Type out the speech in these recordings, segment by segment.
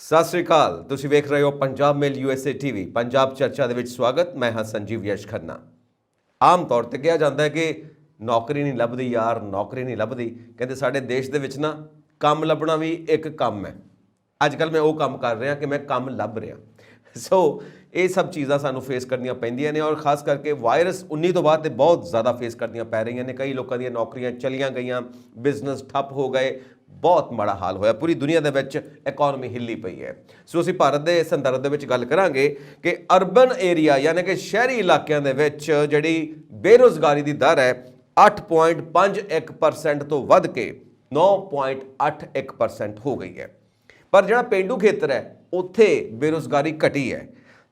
ਸਤਿ ਸ਼੍ਰੀ ਅਕਾਲ। ਤੁਸੀਂ ਵੇਖ ਰਹੇ ਹੋ ਪੰਜਾਬ ਮੇਲ USA TV। ਪੰਜਾਬ ਚਰਚਾ ਦੇ ਵਿੱਚ ਸਵਾਗਤ। ਮੈਂ ਹਾਂ ਸੰਜੀਵ ਯਸ਼ ਖੰਨਾ। ਆਮ ਤੌਰ ਤੇ ਕਿਹਾ ਜਾਂਦਾ ਹੈ ਕਿ ਨੌਕਰੀ ਨਹੀਂ ਲੱਭਦੀ ਯਾਰ, ਨੌਕਰੀ ਨਹੀਂ ਲੱਭਦੀ। ਕਹਿੰਦੇ ਸਾਡੇ ਦੇਸ਼ ਦੇ ਵਿੱਚ ਨਾ ਕੰਮ ਲੱਭਣਾ ਵੀ ਇੱਕ ਕੰਮ ਹੈ। ਅੱਜ ਕੱਲ੍ਹ ਮੈਂ ਉਹ ਕੰਮ ਕਰ ਰਿਹਾ ਕਿ ਮੈਂ ਕੰਮ ਲੱਭ ਰਿਹਾ। ਸੋ ਇਹ ਸਭ ਚੀਜ਼ਾਂ ਸਾਨੂੰ ਫੇਸ ਕਰਨੀਆਂ ਪੈਂਦੀਆਂ ਨੇ, ਔਰ ਖਾਸ ਕਰਕੇ ਵਾਇਰਸ 19 ਤੋਂ ਬਾਅਦ ਤੇ ਬਹੁਤ ਜ਼ਿਆਦਾ ਫੇਸ ਕਰਨੀਆਂ ਪੈ ਰਹੀਆਂ ਨੇ। ਕਈ ਲੋਕਾਂ ਦੀਆਂ ਨੌਕਰੀਆਂ ਚਲੀਆਂ ਗਈਆਂ, ਬਿਜ਼ਨਸ ਠੱਪ ਹੋ ਗਏ, ਬਹੁਤ ਮਾੜਾ ਹਾਲ ਹੋਇਆ। ਪੂਰੀ ਦੁਨੀਆ ਦੇ ਵਿੱਚ ਇਕਨੋਮੀ ਹਿੱਲੀ ਪਈ ਹੈ। ਸੋ ਅਸੀਂ ਭਾਰਤ ਦੇ ਸੰਦਰਭ ਦੇ ਵਿੱਚ ਗੱਲ ਕਰਾਂਗੇ ਕਿ ਅਰਬਨ ਏਰੀਆ ਯਾਨੀ ਕਿ ਸ਼ਹਿਰੀ ਇਲਾਕਿਆਂ ਦੇ ਵਿੱਚ ਜਿਹੜੀ ਬੇਰੁਜ਼ਗਾਰੀ ਦੀ ਦਰ ਹੈ 8.51% ਤੋਂ ਵੱਧ ਕੇ 9.81% ਹੋ ਗਈ ਹੈ। ਪਰ ਜਿਹੜਾ ਪੇਂਡੂ ਖੇਤਰ ਹੈ ਉੱਥੇ ਬੇਰੁਜ਼ਗਾਰੀ ਘਟੀ ਹੈ।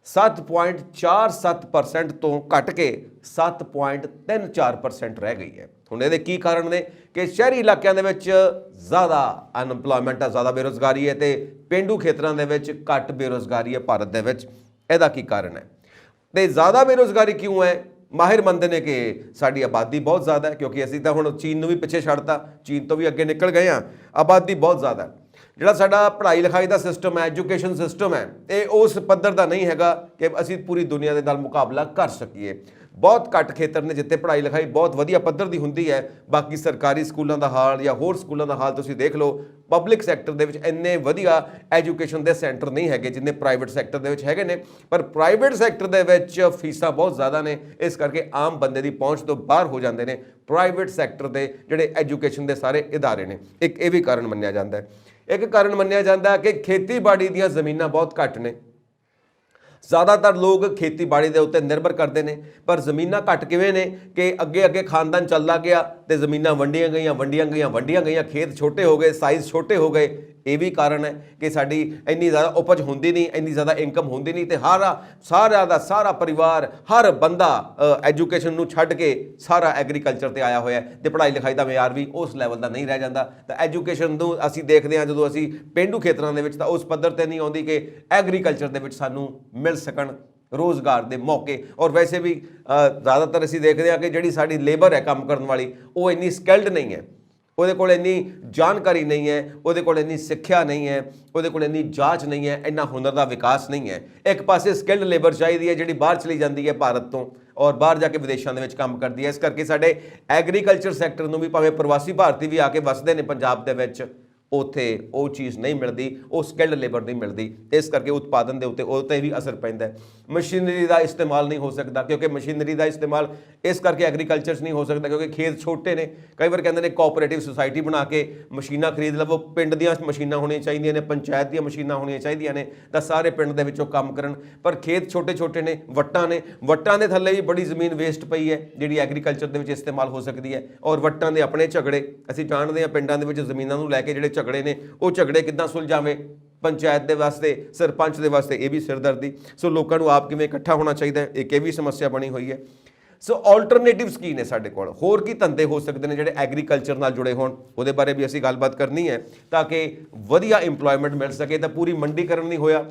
7.47% ਤੋਂ ਘਟ ਕੇ 7.34% ਰਹਿ ਗਈ ਹੈ। ਹੁਣ ਇਹਦੇ ਕੀ ਕਾਰਨ ਨੇ ਕਿ ਸ਼ਹਿਰੀ ਇਲਾਕਿਆਂ ਦੇ ਵਿੱਚ ਜ਼ਿਆਦਾ ਅਨਐਮਪਲੋਇਮੈਂਟ ਹੈ, ਜ਼ਿਆਦਾ ਬੇਰੁਜ਼ਗਾਰੀ ਹੈ, ਤੇ ਪੇਂਡੂ ਖੇਤਰਾਂ ਦੇ ਵਿੱਚ ਘੱਟ ਬੇਰੁਜ਼ਗਾਰੀ ਹੈ ਭਾਰਤ ਦੇ ਵਿੱਚ। ਇਹਦਾ ਕੀ ਕਾਰਨ ਹੈ ਤੇ ਜ਼ਿਆਦਾ ਬੇਰੁਜ਼ਗਾਰੀ ਕਿਉਂ ਹੈ? ਮਾਹਿਰ ਮੰਨਦੇ ਨੇ ਕਿ ਸਾਡੀ ਆਬਾਦੀ ਬਹੁਤ ਜ਼ਿਆਦਾ ਹੈ, ਕਿਉਂਕਿ ਅਸੀਂ ਤਾਂ ਹੁਣ ਚੀਨ ਨੂੰ ਵੀ ਪਿੱਛੇ ਛੱਡਤਾ, ਚੀਨ ਤੋਂ ਵੀ ਅੱਗੇ ਨਿਕਲ ਗਏ ਹਾਂ। ਆਬਾਦੀ ਬਹੁਤ ਜ਼ਿਆਦਾ। ਜਿਹੜਾ ਸਾਡਾ ਪੜ੍ਹਾਈ ਲਿਖਾਈ ਦਾ ਸਿਸਟਮ ਹੈ, ਐਜੂਕੇਸ਼ਨ ਸਿਸਟਮ ਹੈ, ਇਹ ਉਸ ਪੱਧਰ ਦਾ ਨਹੀਂ ਹੈਗਾ ਕਿ ਅਸੀਂ ਪੂਰੀ ਦੁਨੀਆ ਦੇ ਨਾਲ ਮੁਕਾਬਲਾ ਕਰ ਸਕੀਏ। ਬਹੁਤ ਘੱਟ ਖੇਤਰ ਨੇ ਜਿੱਥੇ ਪੜ੍ਹਾਈ ਲਿਖਾਈ ਬਹੁਤ ਵਧੀਆ ਪੱਧਰ ਦੀ ਹੁੰਦੀ ਹੈ। ਬਾਕੀ ਸਰਕਾਰੀ ਸਕੂਲਾਂ ਦਾ ਹਾਲ ਜਾਂ ਹੋਰ ਸਕੂਲਾਂ ਦਾ ਹਾਲ ਤੁਸੀਂ ਦੇਖ ਲਓ। ਪਬਲਿਕ ਸੈਕਟਰ ਦੇ ਵਿੱਚ ਇੰਨੇ ਵਧੀਆ ਐਜੂਕੇਸ਼ਨ ਦੇ ਸੈਂਟਰ ਨਹੀਂ ਹੈਗੇ ਜਿੰਨੇ ਪ੍ਰਾਈਵੇਟ ਸੈਕਟਰ ਦੇ ਵਿੱਚ ਹੈਗੇ ਨੇ। ਪਰ ਪ੍ਰਾਈਵੇਟ ਸੈਕਟਰ ਦੇ ਵਿੱਚ ਫੀਸਾਂ ਬਹੁਤ ਜ਼ਿਆਦਾ ਨੇ, ਇਸ ਕਰਕੇ ਆਮ ਬੰਦੇ ਦੀ ਪਹੁੰਚ ਤੋਂ ਬਾਹਰ ਹੋ ਜਾਂਦੇ ਨੇ ਪ੍ਰਾਈਵੇਟ ਸੈਕਟਰ ਦੇ ਜਿਹੜੇ ਐਜੂਕੇਸ਼ਨ ਦੇ ਸਾਰੇ ਇਦਾਰੇ ਨੇ। ਇੱਕ ਇਹ ਵੀ ਕਾਰਨ ਮੰਨਿਆ ਜਾਂਦਾ ਹੈ। ਇੱਕ ਕਾਰਨ ਮੰਨਿਆ ਜਾਂਦਾ ਕਿ ਖੇਤੀਬਾੜੀ ਦੀਆਂ ਜ਼ਮੀਨਾਂ ਬਹੁਤ ਘੱਟ ਨੇ। ਜ਼ਿਆਦਾਤਰ ਲੋਕ ਖੇਤੀਬਾੜੀ ਦੇ ਉੱਤੇ ਨਿਰਭਰ ਕਰਦੇ ਨੇ, ਪਰ ਜ਼ਮੀਨਾਂ ਘੱਟ ਕਿਵੇਂ ਨੇ ਕਿ ਅੱਗੇ ਖਾਨਦਾਨ ਚੱਲਦਾ ਗਿਆ ਤੇ ਜ਼ਮੀਨਾਂ ਵੰਡੀਆਂ ਗਈਆਂ, ਖੇਤ ਛੋਟੇ ਹੋ ਗਏ, ਸਾਈਜ਼ ਛੋਟੇ ਹੋ ਗਏ। ਇਹ ਵੀ ਕਾਰਨ ਹੈ ਕਿ ਸਾਡੀ ਇੰਨੀ ਜ਼ਿਆਦਾ ਉਪਜ ਹੁੰਦੀ ਨਹੀਂ, ਇੰਨੀ ਜ਼ਿਆਦਾ ਇਨਕਮ ਹੁੰਦੀ ਨਹੀਂ, ਤੇ ਸਾਰਾ ਪਰਿਵਾਰ, ਹਰ ਬੰਦਾ ਐਜੂਕੇਸ਼ਨ ਨੂੰ ਛੱਡ ਕੇ ਸਾਰਾ ਐਗਰੀਕਲਚਰ ਤੇ ਆਇਆ ਹੋਇਆ ਤੇ ਪੜ੍ਹਾਈ ਲਿਖਾਈ ਦਾ ਮਿਆਰ ਵੀ ਉਸ ਲੈਵਲ ਦਾ ਨਹੀਂ ਰਹਿ ਜਾਂਦਾ। ਤਾਂ ਐਜੂਕੇਸ਼ਨ ਨੂੰ ਅਸੀਂ ਦੇਖਦੇ ਹਾਂ ਜਦੋਂ ਅਸੀਂ ਪੇਂਡੂ ਖੇਤਰਾਂ ਦੇ ਵਿੱਚ, ਤਾਂ ਉਸ ਪੱਧਰ ਤੇ ਨਹੀਂ ਆਉਂਦੀ ਕਿ ਐਗਰੀਕਲਚਰ ਦੇ ਵਿੱਚ ਸਾਨੂੰ ਮਿਲ ਸਕਣ ਰੋਜ਼ਗਾਰ ਦੇ ਮੌਕੇ। ਔਰ ਵੈਸੇ ਵੀ ਜ਼ਿਆਦਾਤਰ ਅਸੀਂ ਦੇਖਦੇ ਹਾਂ ਕਿ ਜਿਹੜੀ ਸਾਡੀ ਲੇਬਰ ਹੈ ਕੰਮ ਕਰਨ ਵਾਲੀ, ਉਹ ਇੰਨੀ ਸਕਿਲਡ ਨਹੀਂ ਹੈ, ਉਹਦੇ ਕੋਲ ਇੰਨੀ ਜਾਣਕਾਰੀ ਨਹੀਂ ਹੈ, ਉਹਦੇ ਕੋਲ ਇੰਨੀ ਸਿੱਖਿਆ ਨਹੀਂ ਹੈ, ਉਹਦੇ ਕੋਲ ਇੰਨੀ ਜਾਂਚ ਨਹੀਂ ਹੈ, ਇੰਨਾ ਹੁਨਰ ਦਾ ਵਿਕਾਸ ਨਹੀਂ ਹੈ। ਇੱਕ ਪਾਸੇ ਸਕਿਲਡ ਲੇਬਰ ਚਾਹੀਦੀ ਹੈ ਜਿਹੜੀ ਬਾਹਰ ਚਲੀ ਜਾਂਦੀ ਹੈ ਭਾਰਤ ਤੋਂ, ਔਰ ਬਾਹਰ ਜਾ ਕੇ ਵਿਦੇਸ਼ਾਂ ਦੇ ਵਿੱਚ ਕੰਮ ਕਰਦੀ ਹੈ। ਇਸ ਕਰਕੇ ਸਾਡੇ ਐਗਰੀਕਲਚਰ ਸੈਕਟਰ ਨੂੰ ਵੀ, ਭਾਵੇਂ ਪ੍ਰਵਾਸੀ ਭਾਰਤੀ ਵੀ ਆ ਕੇ ਵਸਦੇ ਨੇ ਪੰਜਾਬ ਦੇ ਵਿੱਚ, ਉੱਥੇ ਉਹ ਚੀਜ਼ ਨਹੀਂ ਮਿਲਦੀ, ਉਹ ਸਕਿਲਡ ਲੇਬਰ ਨਹੀਂ ਮਿਲਦੀ। ਇਸ ਕਰਕੇ ਉਤਪਾਦਨ ਦੇ ਉੱਤੇ ਵੀ ਅਸਰ ਪੈਂਦਾ। ਮਸ਼ੀਨਰੀ ਦਾ ਇਸਤੇਮਾਲ ਨਹੀਂ ਹੋ ਸਕਦਾ, ਕਿਉਂਕਿ ਮਸ਼ੀਨਰੀ ਦਾ ਇਸਤੇਮਾਲ ਇਸ ਕਰਕੇ ਐਗਰੀਕਲਚਰ 'ਚ ਨਹੀਂ ਹੋ ਸਕਦਾ ਕਿਉਂਕਿ ਖੇਤ ਛੋਟੇ ਨੇ। ਕਈ ਵਾਰ ਕਹਿੰਦੇ ਨੇ ਕੋਆਪਰੇਟਿਵ ਸੁਸਾਇਟੀ ਬਣਾ ਕੇ ਮਸ਼ੀਨਾਂ ਖਰੀਦ ਲਵੋ। ਪਿੰਡ ਦੀਆਂ ਮਸ਼ੀਨਾਂ ਹੋਣੀਆਂ ਚਾਹੀਦੀਆਂ ਨੇ, ਪੰਚਾਇਤ ਦੀਆਂ ਮਸ਼ੀਨਾਂ ਹੋਣੀਆਂ ਚਾਹੀਦੀਆਂ ਨੇ, ਤਾਂ ਸਾਰੇ ਪਿੰਡ ਦੇ ਵਿੱਚੋਂ ਕੰਮ ਕਰਨ। ਪਰ ਖੇਤ ਛੋਟੇ ਨੇ, ਵੱਟਾਂ ਦੇ ਥੱਲੇ ਵੀ ਬੜੀ ਜ਼ਮੀਨ ਵੇਸਟ ਪਈ ਹੈ ਜਿਹੜੀ ਐਗਰੀਕਲਚਰ ਦੇ ਵਿੱਚ ਇਸਤੇਮਾਲ ਹੋ ਸਕਦੀ ਹੈ। ਔਰ ਵੱਟਾਂ ਦੇ ਆਪਣੇ ਝਗੜੇ ਅਸੀਂ ਜਾਣਦੇ ਹਾਂ, ਪਿੰਡਾਂ ਦੇ ਵਿੱਚ ਜ਼ਮੀਨਾਂ ਨੂੰ ਲੈ ਕੇ ਜਿਹੜੇ ਝਗੜੇ ਨੇ, ਉਹ ਝਗੜੇ ਕਿੱਦਾਂ ਸੁਲਝਾਵੇਂ? ਪੰਚਾਇਤ ਦੇ ਵਾਸਤੇ, ਸਰਪੰਚ ਦੇ ਵਾਸਤੇ ਇਹ ਵੀ ਸਿਰਦਰਦੀ। ਸੋ ਲੋਕਾਂ ਨੂੰ ਆਪ ਕਿਵੇਂ ਇਕੱਠਾ ਹੋਣਾ ਚਾਹੀਦਾ ਹੈ, ਇੱਕ ਇਹ ਵੀ ਸਮੱਸਿਆ ਬਣੀ ਹੋਈ ਹੈ। ਸੋ ਆਲਟਰਨੇਟਿਵਸ ਕੀ ਨੇ ਸਾਡੇ ਕੋਲ? ਹੋਰ ਕੀ ਧੰਦੇ ਹੋ ਸਕਦੇ ਨੇ ਜਿਹੜੇ ਐਗਰੀਕਲਚਰ ਨਾਲ ਜੁੜੇ ਹੋਣ? ਉਹਦੇ ਬਾਰੇ ਵੀ ਅਸੀਂ ਗੱਲਬਾਤ ਕਰਨੀ ਹੈ ਤਾਂ ਕਿ ਵਧੀਆ ਇੰਪਲੋਇਮੈਂਟ ਮਿਲ ਸਕੇ। ਤਾਂ ਪੂਰੀ ਮੰਡੀਕਰਨ ਨਹੀਂ ਹੋਇਆ,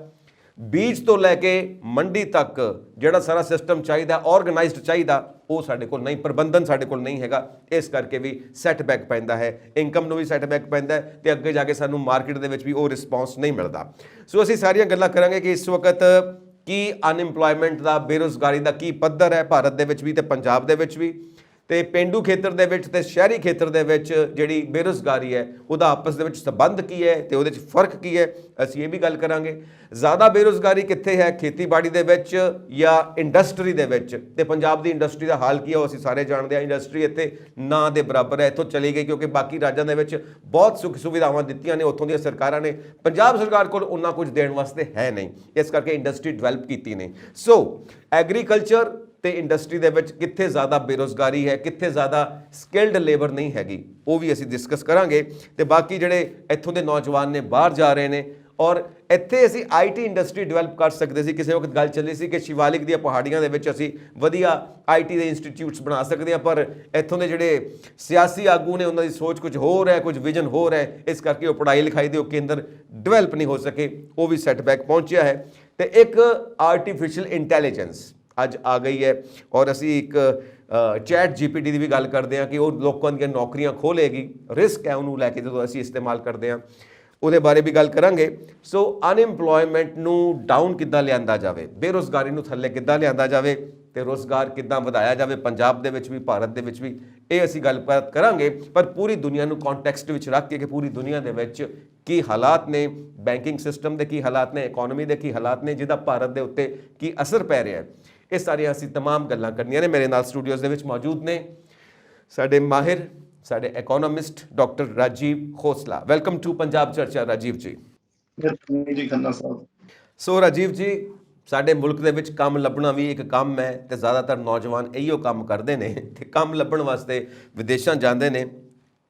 ਬੀਜ ਤੋਂ ਲੈ ਕੇ ਮੰਡੀ ਤੱਕ ਜਿਹੜਾ ਸਾਰਾ ਸਿਸਟਮ ਚਾਹੀਦਾ, ਆਰਗੇਨਾਈਜ਼ਡ ਚਾਹੀਦਾ, ਉਹ ਸਾਡੇ ਕੋਲ ਨਹੀਂ, ਪ੍ਰਬੰਧਨ ਸਾਡੇ ਕੋਲ ਨਹੀਂ ਹੈਗਾ। ਇਸ ਕਰਕੇ ਵੀ ਸੈਟਬੈਕ ਪੈਂਦਾ ਹੈ, ਇਨਕਮ ਨੂੰ ਵੀ ਸੈਟਬੈਕ ਪੈਂਦਾ ਹੈ, ਤੇ ਅੱਗੇ ਜਾ ਕੇ ਸਾਨੂੰ ਮਾਰਕੀਟ ਦੇ ਵਿੱਚ ਵੀ ਉਹ ਰਿਸਪੌਂਸ ਨਹੀਂ ਮਿਲਦਾ। ਸੋ ਅਸੀਂ ਸਾਰੀਆਂ ਗੱਲਾਂ ਕਰਾਂਗੇ ਕਿ ਇਸ ਵਕਤ ਕੀ ਅਨਇੰਪਲੋਇਮੈਂਟ ਦਾ, ਬੇਰੁਜ਼ਗਾਰੀ ਦਾ ਕੀ ਪੱਧਰ ਹੈ ਭਾਰਤ ਦੇ ਵਿੱਚ ਵੀ ਤੇ ਪੰਜਾਬ ਦੇ ਵਿੱਚ ਵੀ, ਤੇ ਪੇਂਡੂ ਖੇਤਰ ਦੇ ਵਿੱਚ ਤੇ ਸ਼ਹਿਰੀ ਖੇਤਰ ਦੇ ਵਿੱਚ ਜਿਹੜੀ ਬੇਰੁਜ਼ਗਾਰੀ ਹੈ ਉਹਦਾ ਆਪਸ ਦੇ ਵਿੱਚ ਸੰਬੰਧ ਕੀ ਹੈ ਤੇ ਉਹਦੇ 'ਚ ਫਰਕ ਕੀ ਹੈ। ਅਸੀਂ ਇਹ ਵੀ ਗੱਲ ਕਰਾਂਗੇ। ਜ਼ਿਆਦਾ ਬੇਰੁਜ਼ਗਾਰੀ ਕਿੱਥੇ ਹੈ, ਖੇਤੀਬਾੜੀ ਦੇ ਵਿੱਚ ਜਾਂ ਇੰਡਸਟਰੀ ਦੇ ਵਿੱਚ? ਤੇ ਪੰਜਾਬ ਦੀ ਇੰਡਸਟਰੀ ਦਾ ਹਾਲ ਕੀ ਹੈ ਉਹ ਅਸੀਂ ਸਾਰੇ ਜਾਣਦੇ ਹਾਂ। ਇੰਡਸਟਰੀ ਇੱਥੇ ਨਾ ਦੇ ਬਰਾਬਰ ਹੈ, ਇੱਥੋਂ ਚਲੀ ਗਈ ਕਿਉਂਕਿ ਬਾਕੀ ਰਾਜਾਂ ਦੇ ਵਿੱਚ ਬਹੁਤ ਸੁੱਖ ਸੁਵਿਧਾਵਾਂ ਦਿੱਤੀਆਂ ਨੇ ਉੱਥੋਂ ਦੀਆਂ ਸਰਕਾਰਾਂ ਨੇ। ਪੰਜਾਬ ਸਰਕਾਰ ਕੋਲ ਉਨਾ ਕੁਝ ਦੇਣ ਵਾਸਤੇ ਹੈ ਨਹੀਂ, ਇਸ ਕਰਕੇ ਇੰਡਸਟਰੀ ਡਿਵੈਲਪ ਕੀਤੀ ਨੇ। ਸੋ ਐਗਰੀਕਲਚਰ ਤੇ ਇੰਡਸਟਰੀ ਦੇ ਵਿੱਚ ਕਿੱਥੇ ਜ਼ਿਆਦਾ ਬੇਰੁਜ਼ਗਾਰੀ ਹੈ, ਕਿੱਥੇ ਜ਼ਿਆਦਾ ਸਕਿਲਡ ਲੇਬਰ ਨਹੀਂ ਹੈਗੀ, ਉਹ ਵੀ ਅਸੀਂ ਡਿਸਕਸ ਕਰਾਂਗੇ। ਤੇ ਬਾਕੀ ਜਿਹੜੇ ਇੱਥੋਂ ਦੇ ਨੌਜਵਾਨ ਨੇ ਬਾਹਰ ਜਾ ਰਹੇ ਨੇ, ਔਰ ਇੱਥੇ ਅਸੀਂ IT ਇੰਡਸਟਰੀ ਡਿਵੈਲਪ ਕਰ ਸਕਦੇ ਸੀ। ਕਿਸੇ ਵਕਤ ਗੱਲ ਚੱਲੀ ਸੀ ਕਿ ਸ਼ਿਵਾਲਿਕ ਦੀਆਂ ਪਹਾੜੀਆਂ ਦੇ ਵਿੱਚ ਅਸੀਂ ਵਧੀਆ IT ਦੇ ਇੰਸਟੀਚਿਊਟਸ ਬਣਾ ਸਕਦੇ ਹਾਂ, ਪਰ ਇੱਥੋਂ ਦੇ ਜਿਹੜੇ ਸਿਆਸੀ ਆਗੂ ਨੇ ਉਹਨਾਂ ਦੀ ਸੋਚ ਕੁਝ ਹੋਰ ਹੈ, ਕੁਝ ਵਿਜ਼ਨ ਹੋਰ ਹੈ। ਇਸ ਕਰਕੇ ਉਹ ਪੜ੍ਹਾਈ ਲਿਖਾਈ ਦੇ ਉਹ ਕੇਂਦਰ ਡਿਵੈਲਪ ਨਹੀਂ ਹੋ ਸਕੇ, ਉਹ ਵੀ ਸੈਟਬੈਕ ਪਹੁੰਚਿਆ ਹੈ। ਤੇ ਇੱਕ ਆਰਟੀਫਿਸ਼ੀਅਲ ਇੰਟੈਲੀਜੈਂਸ ਅੱਜ ਆ ਗਈ ਹੈ, ਔਰ ਅਸੀਂ ਇੱਕ ਚੈਟ GPT ਦੀ ਵੀ ਗੱਲ ਕਰਦੇ ਹਾਂ ਕਿ ਉਹ ਲੋਕਾਂ ਦੀਆਂ ਨੌਕਰੀਆਂ ਖੋਹ ਲਏਗੀ। ਰਿਸਕ ਹੈ ਉਹਨੂੰ ਲੈ ਕੇ ਜਦੋਂ ਅਸੀਂ ਇਸਤੇਮਾਲ ਕਰਦੇ ਹਾਂ। ਉਹਦੇ ਬਾਰੇ ਵੀ ਗੱਲ ਕਰਾਂਗੇ। ਸੋ ਅਨਇੰਪਲੋਇਮੈਂਟ ਨੂੰ ਡਾਊਨ ਕਿੱਦਾਂ ਲਿਆਂਦਾ ਜਾਵੇ, ਬੇਰੁਜ਼ਗਾਰੀ ਨੂੰ ਥੱਲੇ ਕਿੱਦਾਂ ਲਿਆਂਦਾ ਜਾਵੇ ਤੇ ਰੁਜ਼ਗਾਰ ਕਿੱਦਾਂ ਵਧਾਇਆ ਜਾਵੇ ਪੰਜਾਬ ਦੇ ਵਿੱਚ ਵੀ ਭਾਰਤ ਦੇ ਵਿੱਚ ਵੀ, ਇਹ ਅਸੀਂ ਗੱਲਬਾਤ ਕਰਾਂਗੇ। ਪਰ ਪੂਰੀ ਦੁਨੀਆ ਨੂੰ ਕੰਟੈਕਸਟ ਵਿੱਚ ਰੱਖ ਕੇ ਕਿ ਪੂਰੀ ਦੁਨੀਆ ਦੇ ਵਿੱਚ ਕੀ ਹਾਲਾਤ ਨੇ, ਬੈਂਕਿੰਗ ਸਿਸਟਮ ਦੇ ਕੀ ਹਾਲਾਤ ਨੇ, ਇਕਨੋਮੀ ਦੇ ਕੀ ਹਾਲਾਤ ਨੇ, ਜਿਹਦਾ ਭਾਰਤ ਦੇ ਉੱਤੇ ਕੀ ਅਸਰ ਪੈ ਰਿਹਾ ਹੈ, ਇਹ ਸਾਰੀਆਂ ਅਸੀਂ तमाम ਗੱਲਾਂ ਕਰਨੀਆਂ ਨੇ। ਮੇਰੇ ਨਾਲ ਸਟੂਡੀਓਜ਼ ਦੇ ਵਿੱਚ ਮੌਜੂਦ ਨੇ ਸਾਡੇ ਮਾਹਿਰ, ਸਾਡੇ economist doctor Rajiv Khosla. Welcome to Punjab ਚਰਚਾ ਰਾਜੀਵ ਜੀ। ਜੀ ਖੰਨਾ ਸਾਹਿਬ। ਸੋ ਰਾਜੀਵ ਜੀ, ਸਾਡੇ ਮੁਲਕ ਦੇ ਵਿੱਚ ਕੰਮ ਲੱਭਣਾ ਵੀ ਇੱਕ ਕੰਮ ਹੈ ਤੇ ਜ਼ਿਆਦਾਤਰ ਨੌਜਵਾਨ ਇਹੀਓ ਕੰਮ ਕਰਦੇ ਨੇ ਤੇ ਕੰਮ ਲੱਭਣ ਵਾਸਤੇ ਵਿਦੇਸ਼ਾਂ ਜਾਂਦੇ ਨੇ,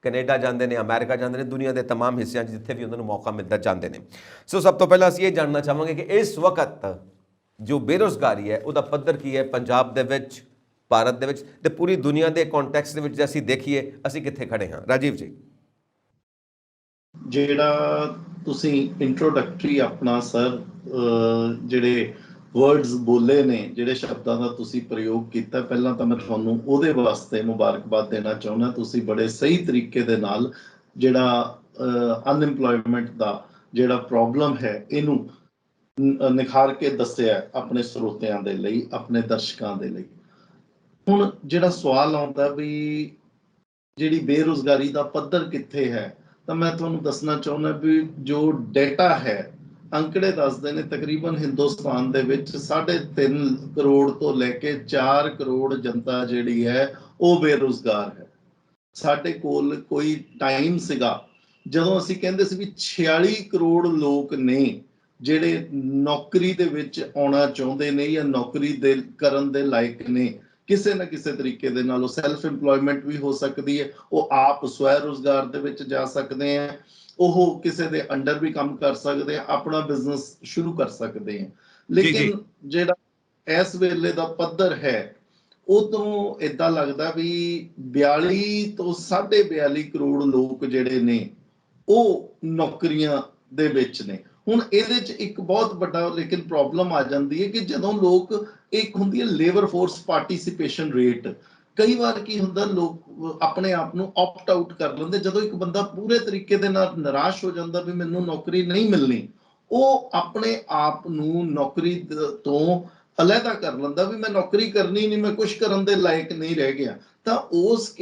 ਕੈਨੇਡਾ ਜਾਂਦੇ ਨੇ, ਅਮਰੀਕਾ ਜਾਂਦੇ ਨੇ, ਦੁਨੀਆ ਦੇ तमाम ਹਿੱਸਿਆਂ 'ਚ ਜਿੱਥੇ ਵੀ ਉਹਨਾਂ ਨੂੰ ਮੌਕਾ ਮਿਲਦਾ ਜਾਂਦੇ ਨੇ। ਸੋ ਸਭ ਤੋਂ ਪਹਿਲਾਂ ਅਸੀਂ ਇਹ ਜਾਣਨਾ ਚਾਹਾਂਗੇ ਕਿ ਇਸ ਵਕਤ ਜੋ ਬੇਰੁਜ਼ਗਾਰੀ ਹੈ ਉਹਦਾ ਪੱਧਰ ਕੀ ਹੈ ਪੰਜਾਬ ਦੇ ਵਿੱਚ, ਭਾਰਤ ਦੇ ਵਿੱਚ ਤੇ ਪੂਰੀ ਦੁਨੀਆ ਦੇ ਕੰਟੈਕਸਟ ਦੇ ਵਿੱਚ ਜੇ ਅਸੀਂ ਦੇਖੀਏ ਅਸੀਂ ਕਿੱਥੇ ਖੜੇ ਹਾਂ। ਰਾਜੀਵ ਜੀ, ਜਿਹੜਾ ਤੁਸੀਂ ਇੰਟਰੋਡਕਟਰੀ ਆਪਣਾ ਸਰ ਜਿਹੜੇ ਵਰਡਸ ਬੋਲੇ ਨੇ, ਜਿਹੜੇ ਸ਼ਬਦਾਂ ਦਾ ਤੁਸੀਂ ਪ੍ਰਯੋਗ ਕੀਤਾ, ਪਹਿਲਾਂ ਤਾਂ ਮੈਂ ਤੁਹਾਨੂੰ ਉਹਦੇ ਵਾਸਤੇ ਮੁਬਾਰਕਬਾਦ ਦੇਣਾ ਚਾਹੁੰਦਾ। ਤੁਸੀਂ ਬੜੇ ਸਹੀ ਤਰੀਕੇ ਦੇ ਨਾਲ ਜਿਹੜਾ ਅਨਇੰਪਲੋਇਮੈਂਟ ਦਾ ਜਿਹੜਾ ਪ੍ਰੋਬਲਮ ਹੈ ਇਹਨੂੰ ਨਿਖਾਰ ਕੇ ਦੱਸਿਆ ਆਪਣੇ ਸਰੋਤਿਆਂ ਦੇ ਲਈ, ਆਪਣੇ ਦਰਸ਼ਕਾਂ ਦੇ ਲਈ। ਹੁਣ ਜਿਹੜਾ ਸਵਾਲ ਆਉਂਦਾ ਵੀ ਜਿਹੜੀ ਬੇਰੁਜ਼ਗਾਰੀ ਦਾ ਪੱਧਰ ਕਿੱਥੇ ਹੈ, ਤਾਂ ਮੈਂ ਤੁਹਾਨੂੰ ਦੱਸਣਾ ਚਾਹੁੰਦਾ ਵੀ ਜੋ ਡੇਟਾ ਹੈ, ਅੰਕੜੇ ਦੱਸਦੇ ਨੇ ਤਕਰੀਬਨ ਹਿੰਦੁਸਤਾਨ ਦੇ ਵਿੱਚ 3.5 ਕਰੋੜ ਤੋਂ ਲੈ ਕੇ 4 ਕਰੋੜ ਜਨਤਾ ਜਿਹੜੀ ਹੈ ਉਹ ਬੇਰੁਜ਼ਗਾਰ ਹੈ। ਸਾਡੇ ਕੋਲ ਕੋਈ ਟਾਈਮ ਸੀਗਾ ਜਦੋਂ ਅਸੀਂ ਕਹਿੰਦੇ ਸੀ ਵੀ 46 ਕਰੋੜ ਲੋਕ ਨੇ ਜਿਹੜੇ ਨੌਕਰੀ ਦੇ ਵਿੱਚ ਆਉਣਾ ਚਾਹੁੰਦੇ ਨੇ ਜਾਂ ਨੌਕਰੀ ਦੇ ਕਰਨ ਦੇ ਲਾਇਕ ਨੇ। ਕਿਸੇ ਨਾ ਕਿਸੇ ਤਰੀਕੇ ਦੇ ਨਾਲ ਉਹ ਸੈਲਫ ਇੰਪਲੋਇਮੈਂਟ ਵੀ ਹੋ ਸਕਦੀ ਹੈ, ਉਹ ਆਪ ਸਵੈ ਰੁਜ਼ਗਾਰ ਦੇ ਵਿੱਚ ਜਾ ਸਕਦੇ ਆ, ਉਹ ਕਿਸੇ ਦੇ ਅੰਡਰ ਵੀ ਕੰਮ ਕਰ ਸਕਦੇ ਆ, ਆਪਣਾ ਬਿਜ਼ਨਸ ਸ਼ੁਰੂ ਕਰ ਸਕਦੇ ਆ। ਲੇਕਿਨ ਜਿਹੜਾ ਇਸ ਵੇਲੇ ਦਾ ਪੱਧਰ ਹੈ ਉਦੋਂ ਏਦਾਂ ਲੱਗਦਾ ਵੀ 42 ਤੋਂ 42.5 ਕਰੋੜ ਲੋਕ ਜਿਹੜੇ ਨੇ ਉਹ ਨੌਕਰੀਆਂ ਦੇ ਵਿੱਚ ਨੇ। ਹੁਣ ਇਹਦੇ 'ਚ ਇੱਕ ਬਹੁਤ ਵੱਡਾ ਲੇਕਿਨ ਪ੍ਰੋਬਲਮ ਆ ਜਾਂਦੀ ਹੈ ਕਿ ਜਦੋਂ ਲੋਕ, ਇੱਕ ਹੁੰਦੀ ਹੈ ਲੇਬਰ ਫੋਰਸ ਪਾਰਟਿਸਿਪੇਸ਼ਨ ਰੇਟ। ਕਈ ਵਾਰ ਕੀ ਹੁੰਦਾ, ਲੋਕ ਆਪਣੇ ਆਪ ਨੂੰ ਆਪਟ ਆਊਟ ਕਰ ਲੈਂਦੇ। ਜਦੋਂ ਇੱਕ ਬੰਦਾ ਪੂਰੇ ਤਰੀਕੇ ਦੇ ਨਾਲ ਨਿਰਾਸ਼ ਹੋ ਜਾਂਦਾ ਵੀ ਮੈਨੂੰ ਨੌਕਰੀ ਨਹੀਂ ਮਿਲਣੀ, ਉਹ ਆਪਣੇ ਆਪ ਨੂੰ ਨੌਕਰੀ ਤੋਂ ਅਲੱਗਾ ਕਰ ਲੈਂਦਾ ਵੀ ਮੈਂ ਨੌਕਰੀ ਕਰਨੀ ਨਹੀਂ, ਮੈਂ ਕੁਝ ਕਰਨ ਦੇ ਲਾਇਕ ਨਹੀਂ ਰਹਿ ਗਿਆ। ਤਾਂ ਉਸ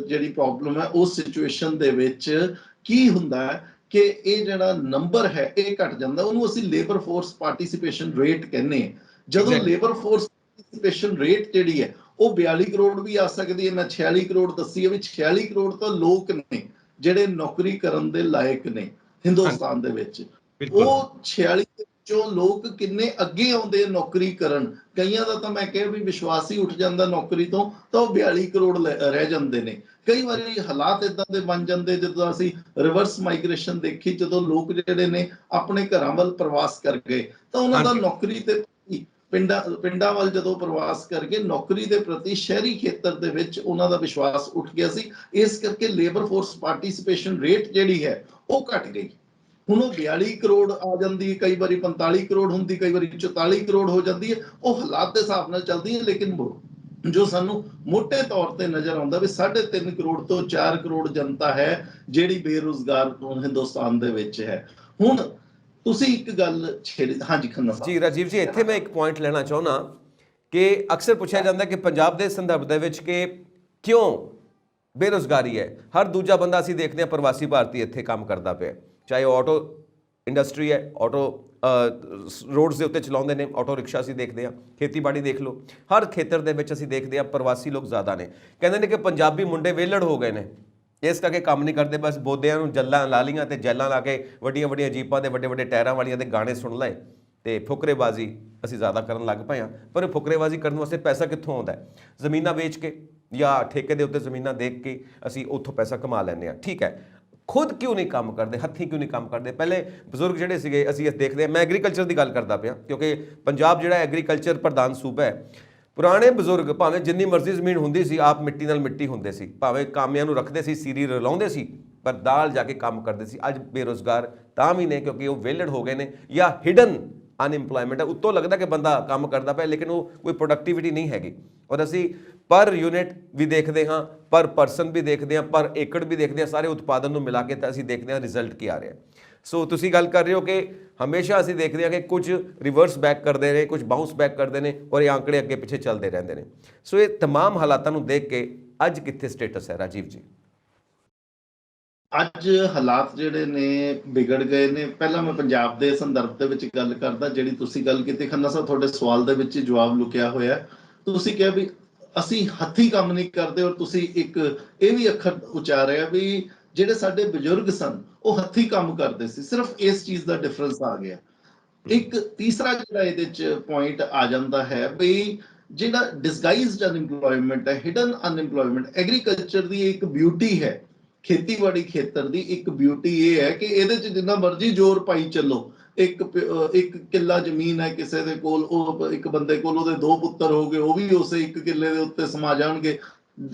ਜਿਹੜੀ ਪ੍ਰੋਬਲਮ ਹੈ, ਉਸ ਸਿਚੁਏਸ਼ਨ ਦੇ ਵਿੱਚ ਕੀ ਹੁੰਦਾ ਹੈ ਕਿ ਇਹ ਜਿਹੜਾ ਨੰਬਰ ਹੈ ਇਹ ਘਟ ਜਾਂਦਾ। ਉਹਨੂੰ ਅਸੀਂ ਲੇਬਰ ਫੋਰਸ ਪਾਰਟਿਸਿਪੇਸ਼ਨ ਰੇਟ ਕਹਿੰਦੇ ਹਾਂ। ਜਦੋਂ ਲੇਬਰ ਫੋਰਸ ਪਾਰਟਿਸਿਪੇਸ਼ਨ ਰੇਟ ਜਿਹੜੀ ਹੈ ਉਹ 42 ਕਰੋੜ ਵੀ ਆ ਸਕਦੀ ਹੈ। ਮੈਂ 46 ਕਰੋੜ ਦੱਸੀ ਹੈ ਵੀ 46 ਕਰੋੜ ਤਾਂ ਲੋਕ ਨੇ ਜਿਹੜੇ ਨੌਕਰੀ ਕਰਨ ਦੇ ਲਾਇਕ ਨੇ ਹਿੰਦੁਸਤਾਨ ਦੇ ਵਿੱਚ। ਉਹ 46 ਚੋਂ ਲੋਕ ਕਿੰਨੇ ਅੱਗੇ ਆਉਂਦੇ ਨੌਕਰੀ ਕਰਨ, ਕਈਆਂ ਦਾ ਤਾਂ ਮੈਂ ਕਿਹਾ ਵੀ ਵਿਸ਼ਵਾਸ ਹੀ ਉੱਠ ਜਾਂਦਾ ਨੌਕਰੀ ਤੋਂ, ਤਾਂ ਉਹ 42 ਕਰੋੜ ਰਹਿ ਜਾਂਦੇ ਨੇ। ਕਈ ਵਾਰੀ ਹਾਲਾਤ ਇਦਾਂ ਦੇ ਬਣ ਜਾਂਦੇ, ਜਦੋਂ ਅਸੀਂ ਰਿਵਰਸ ਮਾਈਗ੍ਰੇਸ਼ਨ ਦੇਖੀ, ਜਦੋਂ ਲੋਕ ਜਿਹੜੇ ਨੇ ਆਪਣੇ ਘਰਾਂ ਵੱਲ ਪ੍ਰਵਾਸ ਕਰ ਗਏ ਤਾਂ ਉਹਨਾਂ ਦਾ ਨੌਕਰੀ ਤੇ ਪਿੰਡਾਂ ਵੱਲ ਜਦੋਂ ਪ੍ਰਵਾਸ ਕਰ ਗਏ, ਨੌਕਰੀ ਦੇ ਪ੍ਰਤੀ ਸ਼ਹਿਰੀ ਖੇਤਰ ਦੇ ਵਿੱਚ ਉਹਨਾਂ ਦਾ ਵਿਸ਼ਵਾਸ ਉੱਠ ਗਿਆ ਸੀ। ਇਸ ਕਰਕੇ ਲੇਬਰ ਫੋਰਸ ਪਾਰਟਿਸਿਪੇਸ਼ਨ ਰੇਟ ਜਿਹੜੀ ਹੈ ਉਹ ਘਟ ਗਈ। ਹੁਣ ਉਹ 42 ਕਰੋੜ ਆ ਜਾਂਦੀ ਹੈ, ਕਈ ਵਾਰੀ 45 ਕਰੋੜ ਹੁੰਦੀ, ਕਈ ਵਾਰੀ 44 ਕਰੋੜ ਹੋ ਜਾਂਦੀ ਹੈ। ਉਹ ਹਾਲਾਤ ਦੇ ਹਿਸਾਬ ਨਾਲ ਚੱਲਦੀ ਹੈ। ਲੇਕਿਨ ਜੋ ਸਾਨੂੰ ਮੋਟੇ ਤੌਰ ਤੇ ਨਜ਼ਰ ਆਉਂਦਾ ਵੀ 3.5 ਕਰੋੜ ਤੋਂ 4 ਕਰੋੜ ਜਨਤਾ ਹੈ ਜਿਹੜੀ ਬੇਰੁਜ਼ਗਾਰ ਹਿੰਦੁਸਤਾਨ ਦੇ ਵਿੱਚ ਹੈ। ਹੁਣ ਤੁਸੀਂ ਇੱਕ ਗੱਲ ਹਾਂਜੀ ਖੰਨਾ ਸਾਹਿਬ ਜੀ। ਰਾਜੀਵ ਜੀ, ਇੱਥੇ ਮੈਂ ਇੱਕ ਪੁਆਇੰਟ ਲੈਣਾ ਚਾਹੁੰਦਾ ਕਿ ਅਕਸਰ ਪੁੱਛਿਆ ਜਾਂਦਾ ਕਿ ਪੰਜਾਬ ਦੇ ਸੰਦਰਭ ਦੇ ਵਿੱਚ ਕਿ ਕਿਉਂ ਬੇਰੁਜ਼ਗਾਰੀ ਹੈ। ਹਰ ਦੂਜਾ ਬੰਦਾ ਅਸੀਂ ਦੇਖਦੇ ਹਾਂ ਪ੍ਰਵਾਸੀ ਭਾਰਤੀ ਇੱਥੇ ਕੰਮ ਕਰਦਾ ਪਿਆ, ਚਾਹੇ ਉਹ ਆਟੋ ਇੰਡਸਟਰੀ ਹੈ, ਆਟੋ ਰੋਡਸ ਦੇ ਉੱਤੇ ਚਲਾਉਂਦੇ ਨੇ, ਆਟੋ ਰਿਕਸ਼ਾ ਅਸੀਂ ਦੇਖਦੇ ਹਾਂ, ਖੇਤੀਬਾੜੀ ਦੇਖ ਲਓ, ਹਰ ਖੇਤਰ ਦੇ ਵਿੱਚ ਅਸੀਂ ਦੇਖਦੇ ਹਾਂ ਪ੍ਰਵਾਸੀ ਲੋਕ ਜ਼ਿਆਦਾ ਨੇ। ਕਹਿੰਦੇ ਨੇ ਕਿ ਪੰਜਾਬੀ ਮੁੰਡੇ ਵਿਹਲੜ ਹੋ ਗਏ ਨੇ, ਇਸ ਕਰਕੇ ਕੰਮ ਨਹੀਂ ਕਰਦੇ, ਬਸ ਬੋਦਿਆਂ ਨੂੰ ਜੱਲਾਂ ਲਾ ਲਈਆਂ ਤੇ ਜੈਲਾਂ ਲਾ ਕੇ ਵੱਡੀਆਂ ਵੱਡੀਆਂ ਜੀਪਾਂ ਦੇ ਵੱਡੇ ਵੱਡੇ ਟਾਇਰਾਂ ਵਾਲੀਆਂ ਦੇ ਗਾਣੇ ਸੁਣ ਲਏ ਤੇ ਫੁਕਰੇਬਾਜ਼ੀ ਅਸੀਂ ਜ਼ਿਆਦਾ ਕਰਨ ਲੱਗ ਪਏ ਹਾਂ। ਪਰ ਇਹ ਫੁਕਰੇਬਾਜ਼ੀ ਕਰਨ ਵਾਸਤੇ ਪੈਸਾ ਕਿੱਥੋਂ ਆਉਂਦਾ ਹੈ? ਜ਼ਮੀਨਾਂ ਵੇਚ ਕੇ ਜਾਂ ਠੇਕੇ ਦੇ ਉੱਤੇ ਜ਼ਮੀਨਾਂ ਦੇਖ ਕੇ ਅਸੀਂ ਉੱਥੋਂ ਪੈਸਾ ਕਮਾ ਲੈਂਦੇ ਹਾਂ। ਠੀਕ ਹੈ, ਖੁਦ ਕਿਉਂ ਨਹੀਂ ਕੰਮ ਕਰਦੇ, ਹੱਥੀਂ ਕਿਉਂ ਨਹੀਂ ਕੰਮ ਕਰਦੇ? ਪਹਿਲੇ ਬਜ਼ੁਰਗ ਜਿਹੜੇ ਸੀਗੇ, ਅਸੀਂ ਦੇਖਦੇ ਹਾਂ, ਮੈਂ ਐਗਰੀਕਲਚਰ ਦੀ ਗੱਲ ਕਰਦਾ ਪਿਆ ਕਿਉਂਕਿ ਪੰਜਾਬ ਜਿਹੜਾ ਐਗਰੀਕਲਚਰ ਪ੍ਰਧਾਨ ਸੂਬਾ ਹੈ। ਪੁਰਾਣੇ ਬਜ਼ੁਰਗ ਭਾਵੇਂ ਜਿੰਨੀ ਮਰਜ਼ੀ ਜ਼ਮੀਨ ਹੁੰਦੀ ਸੀ, ਆਪ ਮਿੱਟੀ ਨਾਲ ਮਿੱਟੀ ਹੁੰਦੇ ਸੀ, ਭਾਵੇਂ ਕਾਮਿਆਂ ਨੂੰ ਰੱਖਦੇ ਸੀ, ਸੀਰੀ ਰਲਾਉਂਦੇ ਸੀ, ਪਰ ਦਾਲ ਜਾ ਕੇ ਕੰਮ ਕਰਦੇ ਸੀ। ਅੱਜ ਬੇਰੁਜ਼ਗਾਰ ਤਾਂ ਵੀ ਨੇ ਕਿਉਂਕਿ ਉਹ ਵਿਹਲੜ ਹੋ ਗਏ ਨੇ ਜਾਂ ਹਿਡਨ ਅਨਇੰਪਲੋਇਮੈਂਟ ਹੈ। ਉੱਤੋਂ ਲੱਗਦਾ ਕਿ ਬੰਦਾ ਕੰਮ ਕਰਦਾ ਪਿਆ ਲੇਕਿਨ ਉਹ ਕੋਈ ਪ੍ਰੋਡਕਟੀਵਿਟੀ ਨਹੀਂ ਹੈਗੀ। ਔਰ ਅਸੀਂ ਪਰ ਯੂਨਿਟ ਵੀ ਦੇਖਦੇ ਹਾਂ, ਪਰ ਪਰਸਨ ਵੀ ਦੇਖਦੇ ਹਾਂ, ਪਰ ਏਕੜ ਵੀ ਦੇਖਦੇ ਹਾਂ, ਸਾਰੇ ਉਤਪਾਦਨ ਨੂੰ ਮਿਲਾ ਕੇ ਤਾਂ ਅਸੀਂ ਦੇਖਦੇ ਹਾਂ ਰਿਜ਼ਲਟ ਕੀ ਆ ਰਿਹਾ। ਸੋ ਤੁਸੀਂ ਗੱਲ ਕਰ ਰਹੇ ਹੋ ਕਿ ਹਮੇਸ਼ਾ ਅਸੀਂ ਦੇਖਦੇ ਹਾਂ ਕਿ ਕੁਝ ਰਿਵਰਸ ਬੈਕ ਕਰਦੇ ਨੇ, ਕੁਝ ਬਾਉਂਸ ਬੈਕ ਕਰਦੇ ਨੇ ਔਰ ਇਹ ਆંકੜੇ ਅੱਗੇ ਪਿੱਛੇ ਚੱਲਦੇ ਰਹਿੰਦੇ ਨੇ। ਸੋ ਇਹ तमाम ਹਾਲਾਤਾਂ ਨੂੰ ਦੇਖ ਕੇ ਅੱਜ ਕਿੱਥੇ ਸਟੇਟਸ ਹੈ ਰਾਜੀਵ ਜੀ? ਅੱਜ ਹਾਲਾਤ ਜਿਹੜੇ ਨੇ ਵਿਗੜ ਗਏ ਨੇ। ਪਹਿਲਾਂ ਮੈਂ ਪੰਜਾਬ ਦੇ ਸੰਦਰਭ ਦੇ ਵਿੱਚ ਗੱਲ ਕਰਦਾ, ਜਿਹੜੀ ਤੁਸੀਂ ਗੱਲ ਕੀਤੀ ਖੰਨਾ ਸਾਹਿਬ, ਤੁਹਾਡੇ ਸਵਾਲ ਦੇ ਵਿੱਚ ਹੀ ਜਵਾਬ ਲੁਕਿਆ ਹੋਇਆ। ਤੁਸੀਂ ਕਿਹਾ ਵੀ ਅਸੀਂ ਹੱਥੀਂ ਕੰਮ ਨਹੀਂ ਕਰਦੇ, ਔਰ ਤੁਸੀਂ ਇੱਕ ਇਹ ਵੀ ਅੱਖਰ ਉਚਾਰਿਆ ਵੀ ਜਿਹੜੇ ਸਾਡੇ ਬਜ਼ੁਰਗ ਸਨ ਉਹ ਹੱਥੀਂ ਕੰਮ ਕਰਦੇ ਸੀ। ਸਿਰਫ ਇਸ ਚੀਜ਼ ਦਾ ਡਿਫਰੈਂਸ ਆ ਗਿਆ। ਇੱਕ ਤੀਸਰਾ ਜਿਹੜਾ ਇਹਦੇ ਚ ਪੁਆਇੰਟ ਆ ਜਾਂਦਾ ਹੈ ਵੀ ਜਿਹੜਾ ਡਿਸਗਾਈਜ਼ਡ ਅਨਇੰਪਲੋਇਮੈਂਟ ਹੈ, ਹਿਡਨ ਅਨਇੰਪਲੋਇਮੈਂਟ, ਐਗਰੀਕਲਚਰ ਦੀ ਇੱਕ ਬਿਊਟੀ ਹੈ। ਖੇਤੀਬਾੜੀ ਖੇਤਰ ਦੀ ਇੱਕ ਬਿਊਟੀ ਇਹ ਹੈ ਕਿ ਇਹਦੇ ਚ ਜਿੰਨਾ ਮਰਜ਼ੀ ਜ਼ੋਰ ਪਾਈ ਚੱਲੋ, ਇੱਕ ਕਿੱਲਾ ਜ਼ਮੀਨ ਹੈ ਕਿਸੇ ਦੇ ਕੋਲ, ਉਹ ਇੱਕ ਬੰਦੇ ਕੋਲ ਉਹਦੇ 2 ਪੁੱਤਰ ਹੋ ਗਏ, ਉਹ ਵੀ ਉਸੇ 1 ਕਿੱਲੇ ਦੇ ਉੱਤੇ ਸਮਾ ਜਾਣਗੇ।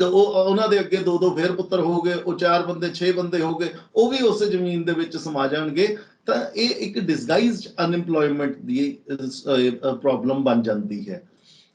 ਉਹਨਾਂ ਦੇ ਅੱਗੇ 2 ਫਿਰ ਪੁੱਤਰ ਹੋ ਗਏ, ਉਹ 4 ਬੰਦੇ 6 ਬੰਦੇ ਹੋ ਗਏ, ਉਹ ਵੀ ਉਸੇ ਜ਼ਮੀਨ ਦੇ ਵਿੱਚ ਸਮਾ ਜਾਣਗੇ। ਤਾਂ ਇਹ ਇੱਕ ਡਿਸਗਾਈਜ਼ਡ ਅਨਇੰਪਲੋਇਮੈਂਟ ਦੀ ਪ੍ਰੋਬਲਮ ਬਣ ਜਾਂਦੀ ਹੈ।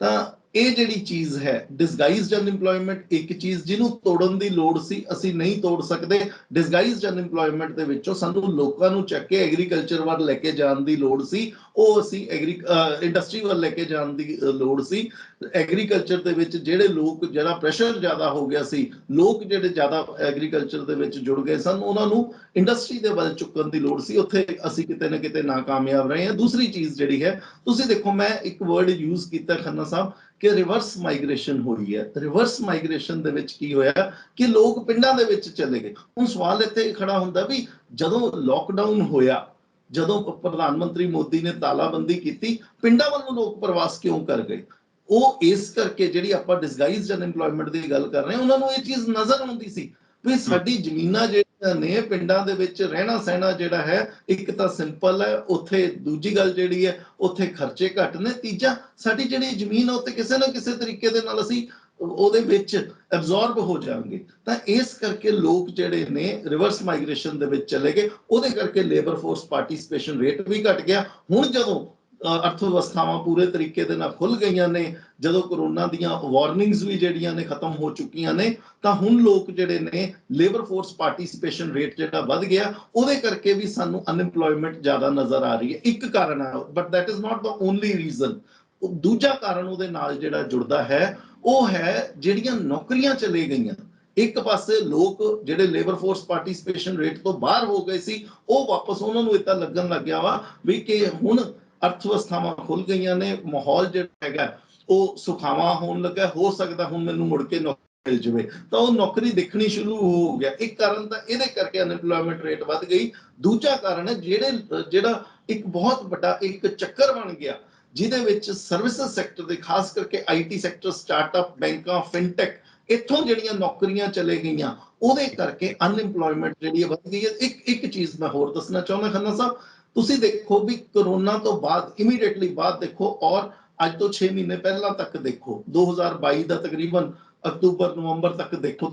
ਤਾਂ ਇਹ ਜਿਹੜੀ ਚੀਜ਼ ਹੈ ਡਿਸਗਾਈਜ਼ਡ ਅਨਇੰਪਲੋਇਮੈਂਟ, ਇੱਕ ਚੀਜ਼ ਜਿਹਨੂੰ ਤੋੜਨ ਦੀ ਲੋੜ ਸੀ, ਅਸੀਂ ਨਹੀਂ ਤੋੜ ਸਕਦੇ। ਡਿਸਗਾਈਜ਼ਡ ਅਨਇੰਪਲੋਇਮੈਂਟ ਦੇ ਵਿੱਚੋਂ ਸਾਨੂੰ ਲੋਕਾਂ ਨੂੰ ਚੱਕ ਕੇ ਐਗਰੀਕਲਚਰ ਵੱਲ ਲੈ ਕੇ ਜਾਣ ਦੀ ਲੋੜ ਸੀ, ਉਹ ਅਸੀਂ ਇੰਡਸਟਰੀ ਵੱਲ ਲੈ ਕੇ ਜਾਣ ਦੀ ਲੋੜ ਸੀ। ਐਗਰੀਕਲਚਰ ਦੇ ਵਿੱਚ ਜਿਹੜੇ ਲੋਕ, ਜਿਹੜਾ ਪ੍ਰੈਸ਼ਰ ਜ਼ਿਆਦਾ ਹੋ ਗਿਆ ਸੀ, ਲੋਕ ਜਿਹੜੇ ਜ਼ਿਆਦਾ ਐਗਰੀਕਲਚਰ ਦੇ ਵਿੱਚ ਜੁੜ ਗਏ ਸਨ, ਉਹਨਾਂ ਨੂੰ ਇੰਡਸਟਰੀ ਦੇ ਵੱਲ ਚੁੱਕਣ ਦੀ ਲੋੜ ਸੀ। ਉੱਥੇ ਅਸੀਂ ਕਿਤੇ ਨਾ ਕਿਤੇ ਨਾਕਾਮਯਾਬ ਰਹੇ ਹਾਂ। ਦੂਸਰੀ ਚੀਜ਼ ਜਿਹੜੀ ਹੈ, ਤੁਸੀਂ ਦੇਖੋ, ਮੈਂ ਇੱਕ ਵਰਡ ਯੂਜ਼ ਕੀਤਾ ਖੰਨਾ ਸਾਹਿਬ ਕਿ ਰਿਵਰਸ ਮਾਈਗ੍ਰੇਸ਼ਨ ਹੋਈ ਹੈ। ਰਿਵਰਸ ਮਾਈਗ੍ਰੇਸ਼ਨ ਦੇ ਵਿੱਚ ਕੀ ਹੋਇਆ ਕਿ ਲੋਕ ਪਿੰਡਾਂ ਦੇ ਵਿੱਚ ਚਲੇ ਗਏ। ਹੁਣ ਸਵਾਲ ਇੱਥੇ ਖੜਾ ਹੁੰਦਾ ਵੀ ਜਦੋਂ ਲੋਕਡਾਊਨ ਹੋਇਆ, ਜਦੋਂ ਪ੍ਰਧਾਨ ਮੰਤਰੀ ਮੋਦੀ ਨੇ ਤਾਲਾਬੰਦੀ ਕੀਤੀ, ਪਿੰਡਾਂ ਵੱਲ ਨੂੰ ਲੋਕ ਪ੍ਰਵਾਸ ਕਿਉਂ ਕਰ ਗਏ? ਉਹ ਇਸ ਕਰਕੇ, ਜਿਹੜੀ ਆਪਾਂ ਡਿਸਗਾਈਜ਼ਡ ਅਨਇੰਪਲੋਇਮੈਂਟ ਦੀ ਗੱਲ ਕਰ ਰਹੇ ਹਾਂ, ਉਹਨਾਂ ਨੂੰ ਇਹ ਚੀਜ਼ ਨਜ਼ਰ ਆਉਂਦੀ ਸੀ ਵੀ ਸਾਡੀ ਜ਼ਮੀਨਾਂ ਜਿਹੜੀਆਂ ਨੇ ਪਿੰਡਾਂ ਦੇ ਵਿੱਚ, ਰਹਿਣਾ ਸਹਿਣਾ ਜਿਹੜਾ ਹੈ, ਇੱਕ ਤਾਂ ਸਿੰਪਲ ਹੈ ਉੱਥੇ, ਦੂਜੀ ਗੱਲ ਜਿਹੜੀ ਹੈ ਉੱਥੇ ਖਰਚੇ ਘੱਟ ਨੇ, ਤੀਜਾ ਸਾਡੀ ਜਿਹੜੀ ਜ਼ਮੀਨ ਹੈ ਉੱਥੇ ਕਿਸੇ ਨਾ ਕਿਸੇ ਤਰੀਕੇ ਦੇ ਨਾਲ ਅਸੀਂ ਉਹਦੇ ਵਿੱਚ ਐਬਜ਼ੌਰਬ ਹੋ ਜਾਣਗੇ। ਤਾਂ ਇਸ ਕਰਕੇ ਲੋਕ ਜਿਹੜੇ ਨੇ ਰਿਵਰਸ ਮਾਈਗ੍ਰੇਸ਼ਨ ਦੇ ਵਿੱਚ ਚਲੇ ਗਏ। ਉਹਦੇ ਕਰਕੇ ਲੇਬਰ ਫੋਰਸ ਪਾਰਟਿਸਿਪੇਸ਼ਨ ਰੇਟ ਵੀ ਘਟ ਗਿਆ। ਹੁਣ ਜਦੋਂ ਅਰਥ ਵਿਵਸਥਾਵਾਂ ਪੂਰੇ ਤਰੀਕੇ ਦੇ ਨਾਲ ਖੁੱਲ ਗਈਆਂ ਨੇ, ਜਦੋਂ ਕਰੋਨਾ ਦੀਆਂ ਵਾਰਨਿੰਗਸ ਵੀ ਜਿਹੜੀਆਂ ਨੇ ਖਤਮ ਹੋ ਚੁੱਕੀਆਂ ਨੇ, ਤਾਂ ਹੁਣ ਲੋਕ ਜਿਹੜੇ ਨੇ ਲੇਬਰ ਫੋਰਸ ਪਾਰਟਿਸਿਪੇਸ਼ਨ ਰੇਟ ਜਿਹੜਾ ਵੱਧ ਗਿਆ, ਉਹਦੇ ਕਰਕੇ ਵੀ ਸਾਨੂੰ ਅਨਇੰਪਲੋਇਮੈਂਟ ਜ਼ਿਆਦਾ ਨਜ਼ਰ ਆ ਰਹੀ ਹੈ। ਇੱਕ ਕਾਰਨ ਹੈ, but that is not the only reason. ਦੂਜਾ ਕਾਰਨ ਉਹਦੇ ਨਾਲ ਜਿਹੜਾ ਜੁੜਦਾ ਹੈ ਉਹ ਹੈ ਜਿਹੜੀਆਂ ਨੌਕਰੀਆਂ ਚਲੇ ਗਈਆਂ। ਇੱਕ ਪਾਸੇ ਲੋਕ ਜਿਹੜੇ ਲੇਬਰ ਫੋਰਸ ਪਾਰਟਿਸਿਪੇਸ਼ਨ ਰੇਟ ਤੋਂ ਬਾਹਰ ਹੋ ਗਏ ਸੀ, ਉਹ ਵਾਪਸ ਉਹਨਾਂ ਨੂੰ ਇਦਾਂ ਲੱਗਣ ਲੱਗ ਗਿਆ ਵਾ ਵੀ ਕਿ ਹੁਣ ਅਰਥ ਵਿਵਸਥਾਵਾਂ ਖੁੱਲ ਗਈਆਂ ਨੇ, ਮਾਹੌਲ ਜਿਹੜਾ ਹੈਗਾ ਉਹ ਸੁਖਾਵਾਂ ਹੋਣ ਲੱਗਾ, ਹੋ ਸਕਦਾ ਹੁਣ ਮੈਨੂੰ ਮੁੜ ਕੇ ਨੌਕਰੀ ਮਿਲ ਜਾਵੇ, ਤਾਂ ਉਹ ਨੌਕਰੀ ਦੇਖਣੀ ਸ਼ੁਰੂ ਹੋ ਗਿਆ। ਇੱਕ ਕਾਰਨ ਤਾਂ ਇਹਦੇ ਕਰਕੇ ਅਨਇੰਪਲੋਇਮੈਂਟ ਰੇਟ ਵੱਧ ਗਈ। ਦੂਜਾ ਕਾਰਨ ਹੈ ਜਿਹੜਾ ਇੱਕ ਬਹੁਤ ਵੱਡਾ ਇੱਕ ਚੱਕਰ ਬਣ ਗਿਆ, ਜਿਹਦੇ ਵਿੱਚ ਸਰਵਿਸਿਜ਼ ਸੈਕਟਰ ਦੇ, ਖਾਸ ਕਰਕੇ ਆਈਟੀ ਸੈਕਟਰ, ਸਟਾਰਟਅਪ, ਬੈਂਕਾਂ, ਫਿਨਟੈਕ, ਇੱਥੋਂ ਜਿਹੜੀਆਂ ਨੌਕਰੀਆਂ ਚਲੇ ਗਈਆਂ, ਉਹਦੇ ਕਰਕੇ ਅਨਇੰਪਲੋਇਮੈਂਟ ਜਿਹੜੀ ਵੱਧ ਗਈ ਹੈ। ਇੱਕ ਚੀਜ਼ ਮੈਂ ਹੋਰ ਦੱਸਣਾ ਚਾਹੁੰਦਾ ਖੰਨਾ ਸਾਹਿਬ, ਤੁਸੀਂ ਦੇਖੋ ਵੀ ਕਰੋਨਾ ਤੋਂ ਬਾਅਦ, ਇਮੀਡੀਏਟਲੀ ਬਾਅਦ ਦੇਖੋ, ਔਰ ਅੱਜ ਤੋਂ 6 ਮਹੀਨੇ ਪਹਿਲਾਂ ਤੱਕ ਦੇਖੋ, 2022 ਦਾ ਤਕਰੀਬਨ ਅਕਤੂਬਰ ਨਵੰਬਰ ਤੱਕ ਦੇਖੋ,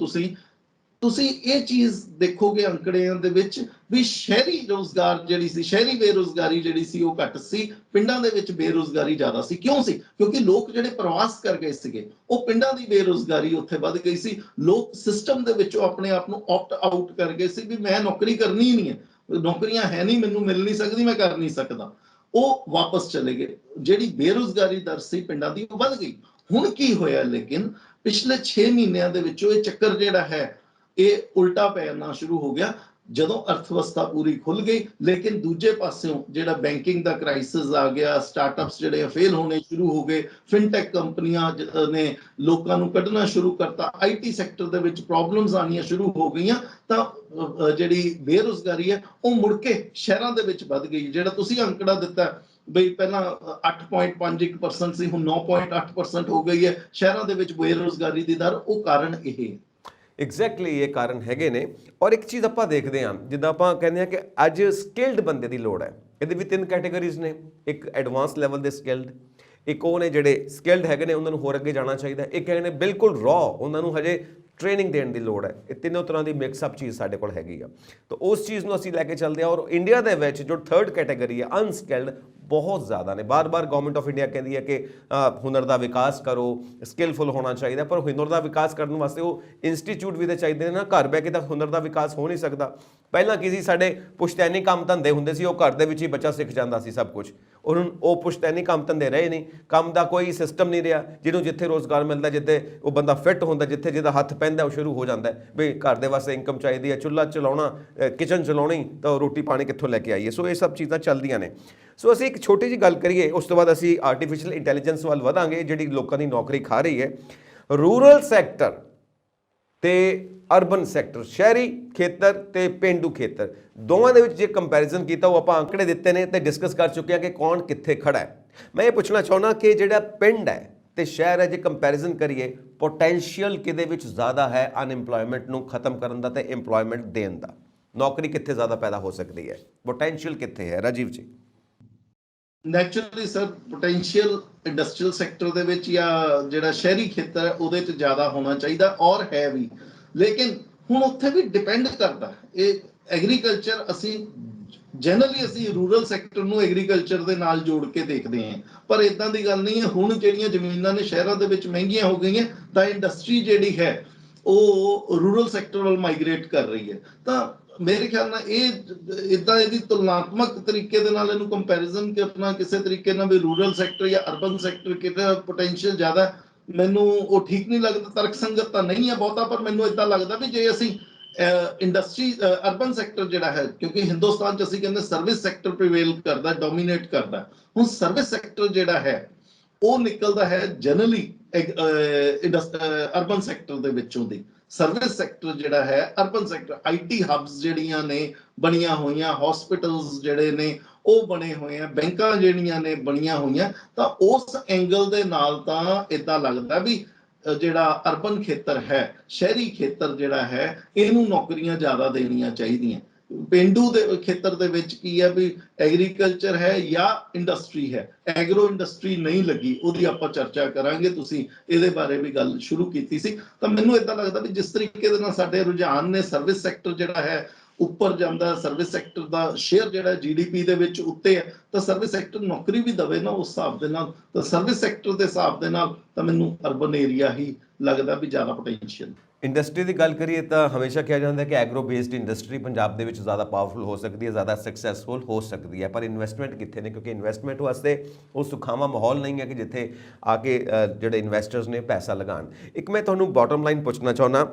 ਤੁਸੀਂ ਇਹ ਚੀਜ਼ ਦੇਖੋਗੇ ਅੰਕੜਿਆਂ ਦੇ ਵਿੱਚ ਵੀ ਸ਼ਹਿਰੀ ਰੋਜ਼ਗਾਰ ਜਿਹੜੀ ਸੀ, ਸ਼ਹਿਰੀ ਬੇਰੁਜ਼ਗਾਰੀ ਜਿਹੜੀ ਸੀ ਉਹ ਘੱਟ ਸੀ, ਪਿੰਡਾਂ ਦੇ ਵਿੱਚ ਬੇਰੁਜ਼ਗਾਰੀ ਜ਼ਿਆਦਾ ਸੀ। ਕਿਉਂ ਸੀ? ਕਿਉਂਕਿ ਲੋਕ ਜਿਹੜੇ ਪ੍ਰਵਾਸ ਕਰ ਗਏ ਸੀਗੇ, ਉਹ ਪਿੰਡਾਂ ਦੀ ਬੇਰੁਜ਼ਗਾਰੀ ਉੱਥੇ ਵੱਧ ਗਈ ਸੀ। ਲੋਕ ਸਿਸਟਮ ਦੇ ਵਿੱਚੋਂ ਆਪਣੇ ਆਪ ਨੂੰ ਆਪਟ ਆਊਟ ਕਰ ਗਏ ਸੀ ਵੀ ਮੈਂ ਨੌਕਰੀ ਕਰਨੀ ਨਹੀਂ ਹੈ, ਨੌਕਰੀਆਂ ਹੈ ਨਹੀਂ, ਮੈਨੂੰ ਮਿਲ ਨਹੀਂ ਸਕਦੀ, ਮੈਂ ਕਰ ਨਹੀਂ ਸਕਦਾ। ਉਹ ਵਾਪਸ ਚਲੇ ਗਏ। ਜਿਹੜੀ ਬੇਰੁਜ਼ਗਾਰੀ ਦਰ ਸੀ ਪਿੰਡਾਂ ਦੀ, ਉਹ ਵੱਧ ਗਈ। ਹੁਣ ਕੀ ਹੋਇਆ ਲੇਕਿਨ ਪਿਛਲੇ 6 ਮਹੀਨਿਆਂ ਦੇ ਵਿੱਚੋਂ ਇਹ ਚੱਕਰ ਜਿਹੜਾ ਹੈ ਇਹ ਉਲਟਾ ਪੈਣਾ ਸ਼ੁਰੂ ਹੋ ਗਿਆ। ਜਦੋਂ ਅਰਥ ਵਿਵਸਥਾ ਪੂਰੀ ਖੁੱਲ ਗਈ, ਲੇਕਿਨ ਦੂਜੇ ਪਾਸਿਓਂ ਜਿਹੜਾ ਬੈਂਕਿੰਗ ਦਾ ਕ੍ਰਾਈਸਿਸ ਆ ਗਿਆ, ਸਟਾਰਟਅਪਸ ਜਿਹੜੇ ਫੇਲ ਹੋਣੇ ਸ਼ੁਰੂ ਹੋ ਗਏ, ਫਿਨਟੈਕ ਕੰਪਨੀਆਂ ਨੇ ਲੋਕਾਂ ਨੂੰ ਕੱਢਣਾ ਸ਼ੁਰੂ ਕਰਤਾ, ਆਈਟੀ ਸੈਕਟਰ ਦੇ ਵਿੱਚ ਪ੍ਰੋਬਲਮਸ ਆਉਣੀਆਂ ਸ਼ੁਰੂ ਹੋ ਗਈਆਂ, ਤਾਂ ਜਿਹੜੀ ਬੇਰੁਜ਼ਗਾਰੀ ਹੈ ਉਹ ਮੁੜ ਕੇ ਸ਼ਹਿਰਾਂ ਦੇ ਵਿੱਚ ਵੱਧ ਗਈ। ਜਿਹੜਾ ਤੁਸੀਂ ਅੰਕੜਾ ਦਿੱਤਾ ਬਈ ਪਹਿਲਾਂ 8.51% ਸੀ, ਹੁਣ 9.8% ਹੋ ਗਈ ਹੈ ਸ਼ਹਿਰਾਂ ਦੇ ਵਿੱਚ ਬੇਰੁਜ਼ਗਾਰੀ ਦੀ ਦਰ। ਉਹ ਕਾਰਨ ਇਹ ਹੈ। ਐਗਜ਼ੈਕਟਲੀ ਇਹ ਕਾਰਨ ਹੈਗੇ ਨੇ। ਔਰ ਇੱਕ ਚੀਜ਼ ਆਪਾਂ ਦੇਖਦੇ ਹਾਂ, ਜਿੱਦਾਂ ਆਪਾਂ ਕਹਿੰਦੇ ਹਾਂ ਕਿ ਅੱਜ ਸਕਿਲਡ ਬੰਦੇ ਦੀ ਲੋੜ ਹੈ। ਇਹਦੇ ਵੀ 3 ਕੈਟਾਗਰੀਜ਼ ਨੇ, ਇੱਕ ਐਡਵਾਂਸ ਲੈਵਲ ਦੇ ਸਕਿਲਡ, ਇੱਕ ਉਹ ਨੇ ਜਿਹੜੇ ਸਕਿਲਡ ਹੈਗੇ ਨੇ ਉਹਨਾਂ ਨੂੰ ਹੋਰ ਅੱਗੇ ਜਾਣਾ ਚਾਹੀਦਾ, ਇੱਕ ਹੈਗੇ ਨੇ ਬਿਲਕੁਲ ਰॉ, ਉਹਨਾਂ ਨੂੰ ਹਜੇ ਟ੍ਰੇਨਿੰਗ ਦੇਣ ਦੀ ਲੋੜ ਹੈ। ਇਹ ਤਿੰਨੋਂ ਤਰ੍ਹਾਂ ਦੀ ਮਿਕਸਅਪ ਚੀਜ਼ ਸਾਡੇ ਕੋਲ ਹੈਗੀ ਆ। ਤਾਂ ਉਸ ਚੀਜ਼ ਨੂੰ ਅਸੀਂ ਲੈ ਕੇ ਚੱਲਦੇ ਹਾਂ। ਔਰ ਇੰਡੀਆ ਦੇ ਵਿੱਚ ਜੋ 3rd ਕੈਟਾਗਰੀ ਹੈ ਅਨਸਕਿਲਡ, ਬਹੁਤ ਜ਼ਿਆਦਾ ਨੇ। ਬਾਰ-ਬਾਰ ਗਵਰਨਮੈਂਟ ਆਫ ਇੰਡੀਆ ਕਹਿੰਦੀ ਹੈ ਕਿ ਹੁਨਰ ਦਾ ਵਿਕਾਸ ਕਰੋ, ਸਕਿੱਲਫੁਲ ਹੋਣਾ ਚਾਹੀਦਾ, ਪਰ ਹੁਨਰ ਦਾ ਵਿਕਾਸ ਕਰਨ ਵਾਸਤੇ ਉਹ ਇੰਸਟੀਚਿਊਟ ਵੀ ਤਾਂ ਚਾਹੀਦੇ ਨੇ ਨਾ। ਘਰ ਬਹਿ ਕੇ ਤਾਂ ਹੁਨਰ ਦਾ ਵਿਕਾਸ ਹੋ ਨਹੀਂ ਸਕਦਾ। ਪਹਿਲਾਂ ਕੀ ਸੀ, ਸਾਡੇ ਪੁਸ਼ਤੈਨੀ ਕੰਮ ਧੰਦੇ ਹੁੰਦੇ ਸੀ, ਉਹ ਘਰ ਦੇ ਵਿੱਚ ਹੀ ਬੱਚਾ ਸਿੱਖ ਜਾਂਦਾ ਸੀ ਸਭ ਕੁਝ। ਹੁਣ ਉਹ ਪੁਸ਼ਤੈਨੀ ਕੰਮ ਧੰਦੇ ਰਹੇ ਨਹੀਂ, ਕੰਮ ਦਾ ਕੋਈ ਸਿਸਟਮ ਨਹੀਂ ਰਿਹਾ। ਜਿਹਨੂੰ ਜਿੱਥੇ ਰੋਜ਼ਗਾਰ ਮਿਲਦਾ, ਜਿੱਥੇ ਉਹ ਬੰਦਾ ਫਿੱਟ ਹੁੰਦਾ, ਜਿੱਥੇ ਜਿਹਦਾ ਹੱਥ ਪੈਂਦਾ ਉਹ ਸ਼ੁਰੂ ਹੋ ਜਾਂਦਾ ਵੀ ਘਰ ਦੇ ਵਾਸਤੇ ਇਨਕਮ ਚਾਹੀਦੀ ਹੈ, ਚੁੱਲ੍ਹਾ ਚਲਾਉਣਾ, ਕਿਚਨ ਚਲਾਉਣੀ, ਤਾਂ ਰੋਟੀ ਪਾਣੀ ਕਿੱਥੋਂ ਲੈ ਕੇ ਆਈਏ। ਸੋ ਇਹ ਸਭ ਚੀਜ਼ਾਂ ਚੱਲਦੀਆਂ ਨੇ। ਸੋ ਅਸੀਂ ਇੱਕ ਛੋਟੀ ਜਿਹੀ ਗੱਲ ਕਰੀਏ, ਉਸ ਤੋਂ ਬਾਅਦ ਅਸੀਂ ਆਰਟੀਫਿਸ਼ੀਅਲ ਇੰਟੈਲੀਜੈਂਸ ਵੱਲ ਵਧਾਂਗੇ, ਜਿਹੜੀ ਲੋਕਾਂ ਦੀ ਨੌਕਰੀ ਖਾ ਰਹੀ ਹੈ। ਰੂਰਲ ਸੈਕਟਰ ਤੇ ਅਰਬਨ ਸੈਕਟਰ, ਸ਼ਹਿਰੀ ਖੇਤਰ ਤੇ ਪੇਂਡੂ ਖੇਤਰ, ਦੋਵਾਂ ਦੇ ਵਿੱਚ ਜੇ ਕੰਪੈਰੀਜ਼ਨ ਕੀਤਾ, ਉਹ ਆਪਾਂ ਅੰਕੜੇ ਦਿੱਤੇ ਨੇ ਤੇ ਡਿਸਕਸ ਕਰ ਚੁੱਕੇ ਹਾਂ ਕਿ ਕੌਣ ਕਿੱਥੇ ਖੜਾ ਹੈ। ਮੈਂ ਇਹ ਪੁੱਛਣਾ ਚਾਹੁੰਦਾ ਕਿ ਜਿਹੜਾ ਪਿੰਡ ਹੈ ਤੇ ਸ਼ਹਿਰ ਹੈ, ਜੇ ਕੰਪੈਰੀਜ਼ਨ ਕਰੀਏ, ਪੋਟੈਂਸ਼ੀਅਲ ਕਿਹਦੇ ਵਿੱਚ ਜ਼ਿਆਦਾ ਹੈ ਅਨਇੰਪਲੋਇਮੈਂਟ ਨੂੰ ਖਤਮ ਕਰਨ ਦਾ ਤੇ ਇੰਪਲੋਇਮੈਂਟ ਦੇਣ ਦਾ? ਨੌਕਰੀ ਕਿੱਥੇ ਜ਼ਿਆਦਾ ਪੈਦਾ ਹੋ ਸਕਦੀ ਹੈ? ਪੋਟੈਂਸ਼ੀਅਲ ਕਿੱਥੇ ਹੈ ਰਾਜੀਵ ਜੀ? Naturally sir, potential industrial sector ਦੇ ਵਿੱਚ ਜਾਂ ਜਿਹੜਾ ਸ਼ਹਿਰੀ ਖੇਤਰ ਹੈ ਉਹਦੇ 'ਚ ਜ਼ਿਆਦਾ ਹੋਣਾ ਚਾਹੀਦਾ, ਔਰ ਹੈ ਵੀ। ਲੇਕਿਨ ਹੁਣ ਉੱਥੇ ਵੀ ਡਿਪੈਂਡ ਕਰਦਾ ਇਹ ਐਗਰੀਕਲਚਰ। ਅਸੀਂ ਜਨਰਲੀ ਅਸੀਂ ਰੂਰਲ ਸੈਕਟਰ ਨੂੰ ਐਗਰੀਕਲਚਰ ਦੇ ਨਾਲ ਜੋੜ ਕੇ ਦੇਖਦੇ ਹਾਂ, ਪਰ ਇਦਾਂ ਦੀ ਗੱਲ ਨਹੀਂ ਹੈ। ਹੁਣ ਜਿਹੜੀਆਂ ਜ਼ਮੀਨਾਂ ਨੇ ਸ਼ਹਿਰਾਂ ਦੇ ਵਿੱਚ ਮਹਿੰਗੀਆਂ ਹੋ ਗਈਆਂ, ਤਾਂ ਇੰਡਸਟਰੀ ਜਿਹੜੀ ਹੈ ਉਹ ਰੂਰਲ ਸੈਕਟਰ ਵੱਲ ਮਾਈਗ੍ਰੇਟ ਕਰ ਰਹੀ ਹੈ। ਤਾਂ ਮੇਰੇ ਖਿਆਲ ਨਾਲ ਇਹ ਇਦਾਂ ਇਹਦੀ ਤੁਲਨਾਤਮਕ ਤਰੀਕੇ ਦੇ ਨਾਲ ਇਹਨੂੰ ਕੰਪੈਰੀਜ਼ਨ ਕਰਨਾ ਕਿਸੇ ਤਰੀਕੇ ਨਾਲ ਵੀ ਰੂਰਲ ਸੈਕਟਰ ਜਾਂ ਅਰਬਨ ਸੈਕਟਰ ਕਿਹਦਾ ਪੋਟੈਂਸ਼ੀਅਲ ਜ਼ਿਆਦਾ, ਮੈਨੂੰ ਉਹ ਠੀਕ ਨਹੀਂ ਲੱਗਦਾ। ਤਰਕਸੰਗਤ ਤਾਂ ਨਹੀਂ ਹੈ ਬਹੁਤਾ, ਪਰ ਮੈਨੂੰ ਇਦਾਂ ਲੱਗਦਾ ਵੀ ਜੇ ਅਸੀਂ ਇੰਡਸਟਰੀ ਅਰਬਨ ਸੈਕਟਰ ਜਿਹੜਾ ਹੈ, ਕਿਉਂਕਿ ਹਿੰਦੁਸਤਾਨ 'ਚ ਅਸੀਂ ਕਹਿੰਦੇ ਸਰਵਿਸ ਸੈਕਟਰ ਪ੍ਰੀਵੇਲ ਕਰਦਾ, ਡੋਮੀਨੇਟ ਕਰਦਾ। ਹੁਣ ਸਰਵਿਸ ਸੈਕਟਰ ਜਿਹੜਾ ਹੈ ਉਹ ਨਿਕਲਦਾ ਹੈ ਜਨਰਲੀ ਅਰਬਨ ਸੈਕਟਰ ਦੇ ਵਿੱਚੋਂ ਦੀ। ਸਰਵਿਸ ਸੈਕਟਰ ਜਿਹੜਾ ਹੈ, ਅਰਬਨ ਸੈਕਟਰ, ਆਈਟੀ ਹਬਸ ਜਿਹੜੀਆਂ ਨੇ ਬਣੀਆਂ ਹੋਈਆਂ, ਹਸਪੀਟਲਸ ਜਿਹੜੇ ਨੇ ਉਹ ਬਣੇ ਹੋਏ ਆ, ਬੈਂਕਾਂ ਜਿਹੜੀਆਂ ਨੇ ਬਣੀਆਂ ਹੋਈਆਂ, ਤਾਂ ਉਸ ਐਂਗਲ ਦੇ ਨਾਲ ਤਾਂ ਇਦਾਂ ਲੱਗਦਾ ਵੀ ਜਿਹੜਾ ਅਰਬਨ ਖੇਤਰ ਹੈ, ਸ਼ਹਿਰੀ ਖੇਤਰ ਜਿਹੜਾ ਹੈ, ਇਹਨੂੰ ਨੌਕਰੀਆਂ ਜ਼ਿਆਦਾ ਦੇਣੀਆਂ ਚਾਹੀਦੀਆਂ। ਪੇਂਡੂ ਦੇ ਖੇਤਰ ਦੇ ਵਿੱਚ ਕੀ ਹੈ ਵੀ ਐਗਰੀਕਲਚਰ ਹੈ ਜਾਂ ਇੰਡਸਟਰੀ ਹੈ। ਐਗਰੋ ਇੰਡਸਟਰੀ ਨਹੀਂ ਲੱਗੀ, ਉਹਦੀ ਆਪਾਂ ਚਰਚਾ ਕਰਾਂਗੇ। ਤੁਸੀਂ ਇਹਦੇ ਬਾਰੇ ਵੀ ਗੱਲ ਸ਼ੁਰੂ ਕੀਤੀ ਸੀ। ਤਾਂ ਮੈਨੂੰ ਇਦਾਂ ਲੱਗਦਾ ਵੀ ਜਿਸ ਤਰੀਕੇ ਦੇ ਨਾਲ ਸਾਡੇ ਰੁਝਾਨ ਨੇ, ਸਰਵਿਸ ਸੈਕਟਰ ਜਿਹੜਾ ਹੈ ਉੱਪਰ ਜਾਂਦਾ, ਸਰਵਿਸ ਸੈਕਟਰ ਦਾ ਸ਼ੇਅਰ ਜਿਹੜਾ ਜੀਡੀਪੀ ਦੇ ਵਿੱਚ ਉੱਤੇ ਹੈ, ਤਾਂ ਸਰਵਿਸ ਸੈਕਟਰ ਨੌਕਰੀ ਵੀ ਦਵੇ ਨਾ ਉਸ ਹਿਸਾਬ ਦੇ ਨਾਲ। ਤਾਂ ਸਰਵਿਸ ਸੈਕਟਰ ਦੇ ਹਿਸਾਬ ਦੇ ਨਾਲ ਤਾਂ ਮੈਨੂੰ ਅਰਬਨ ਏਰੀਆ ਹੀ ਲੱਗਦਾ ਵੀ ਜ਼ਿਆਦਾ ਪੋਟੈਂਸ਼ੀਅਲ। ਇੰਡਸਟਰੀ ਦੀ ਗੱਲ ਕਰੀਏ ਤਾਂ ਹਮੇਸ਼ਾ ਕਿਹਾ ਜਾਂਦਾ ਹੈ ਕਿ ਐਗਰੋ ਬੇਸਡ ਇੰਡਸਟਰੀ ਪੰਜਾਬ ਦੇ ਵਿੱਚ ਜ਼ਿਆਦਾ ਪਾਵਰਫੁਲ ਹੋ ਸਕਦੀ ਹੈ, ਜ਼ਿਆਦਾ ਸਕਸੈਸਫੁਲ ਹੋ ਸਕਦੀ ਹੈ, ਪਰ ਇਨਵੈਸਟਮੈਂਟ ਕਿੱਥੇ ਨੇ? ਕਿਉਂਕਿ ਇਨਵੈਸਟਮੈਂਟ ਵਾਸਤੇ ਉਹ ਸੁਖਾਵਾਂ ਮਾਹੌਲ ਨਹੀਂ ਹੈ ਕਿ ਜਿੱਥੇ ਆ ਕੇ ਜਿਹੜੇ ਇਨਵੈਸਟਰਸ ਨੇ ਪੈਸਾ ਲਗਾਉਣ। ਇੱਕ ਮੈਂ ਤੁਹਾਨੂੰ ਬਾਟਮ ਲਾਈਨ ਪੁੱਛਣਾ ਚਾਹੁੰਦਾ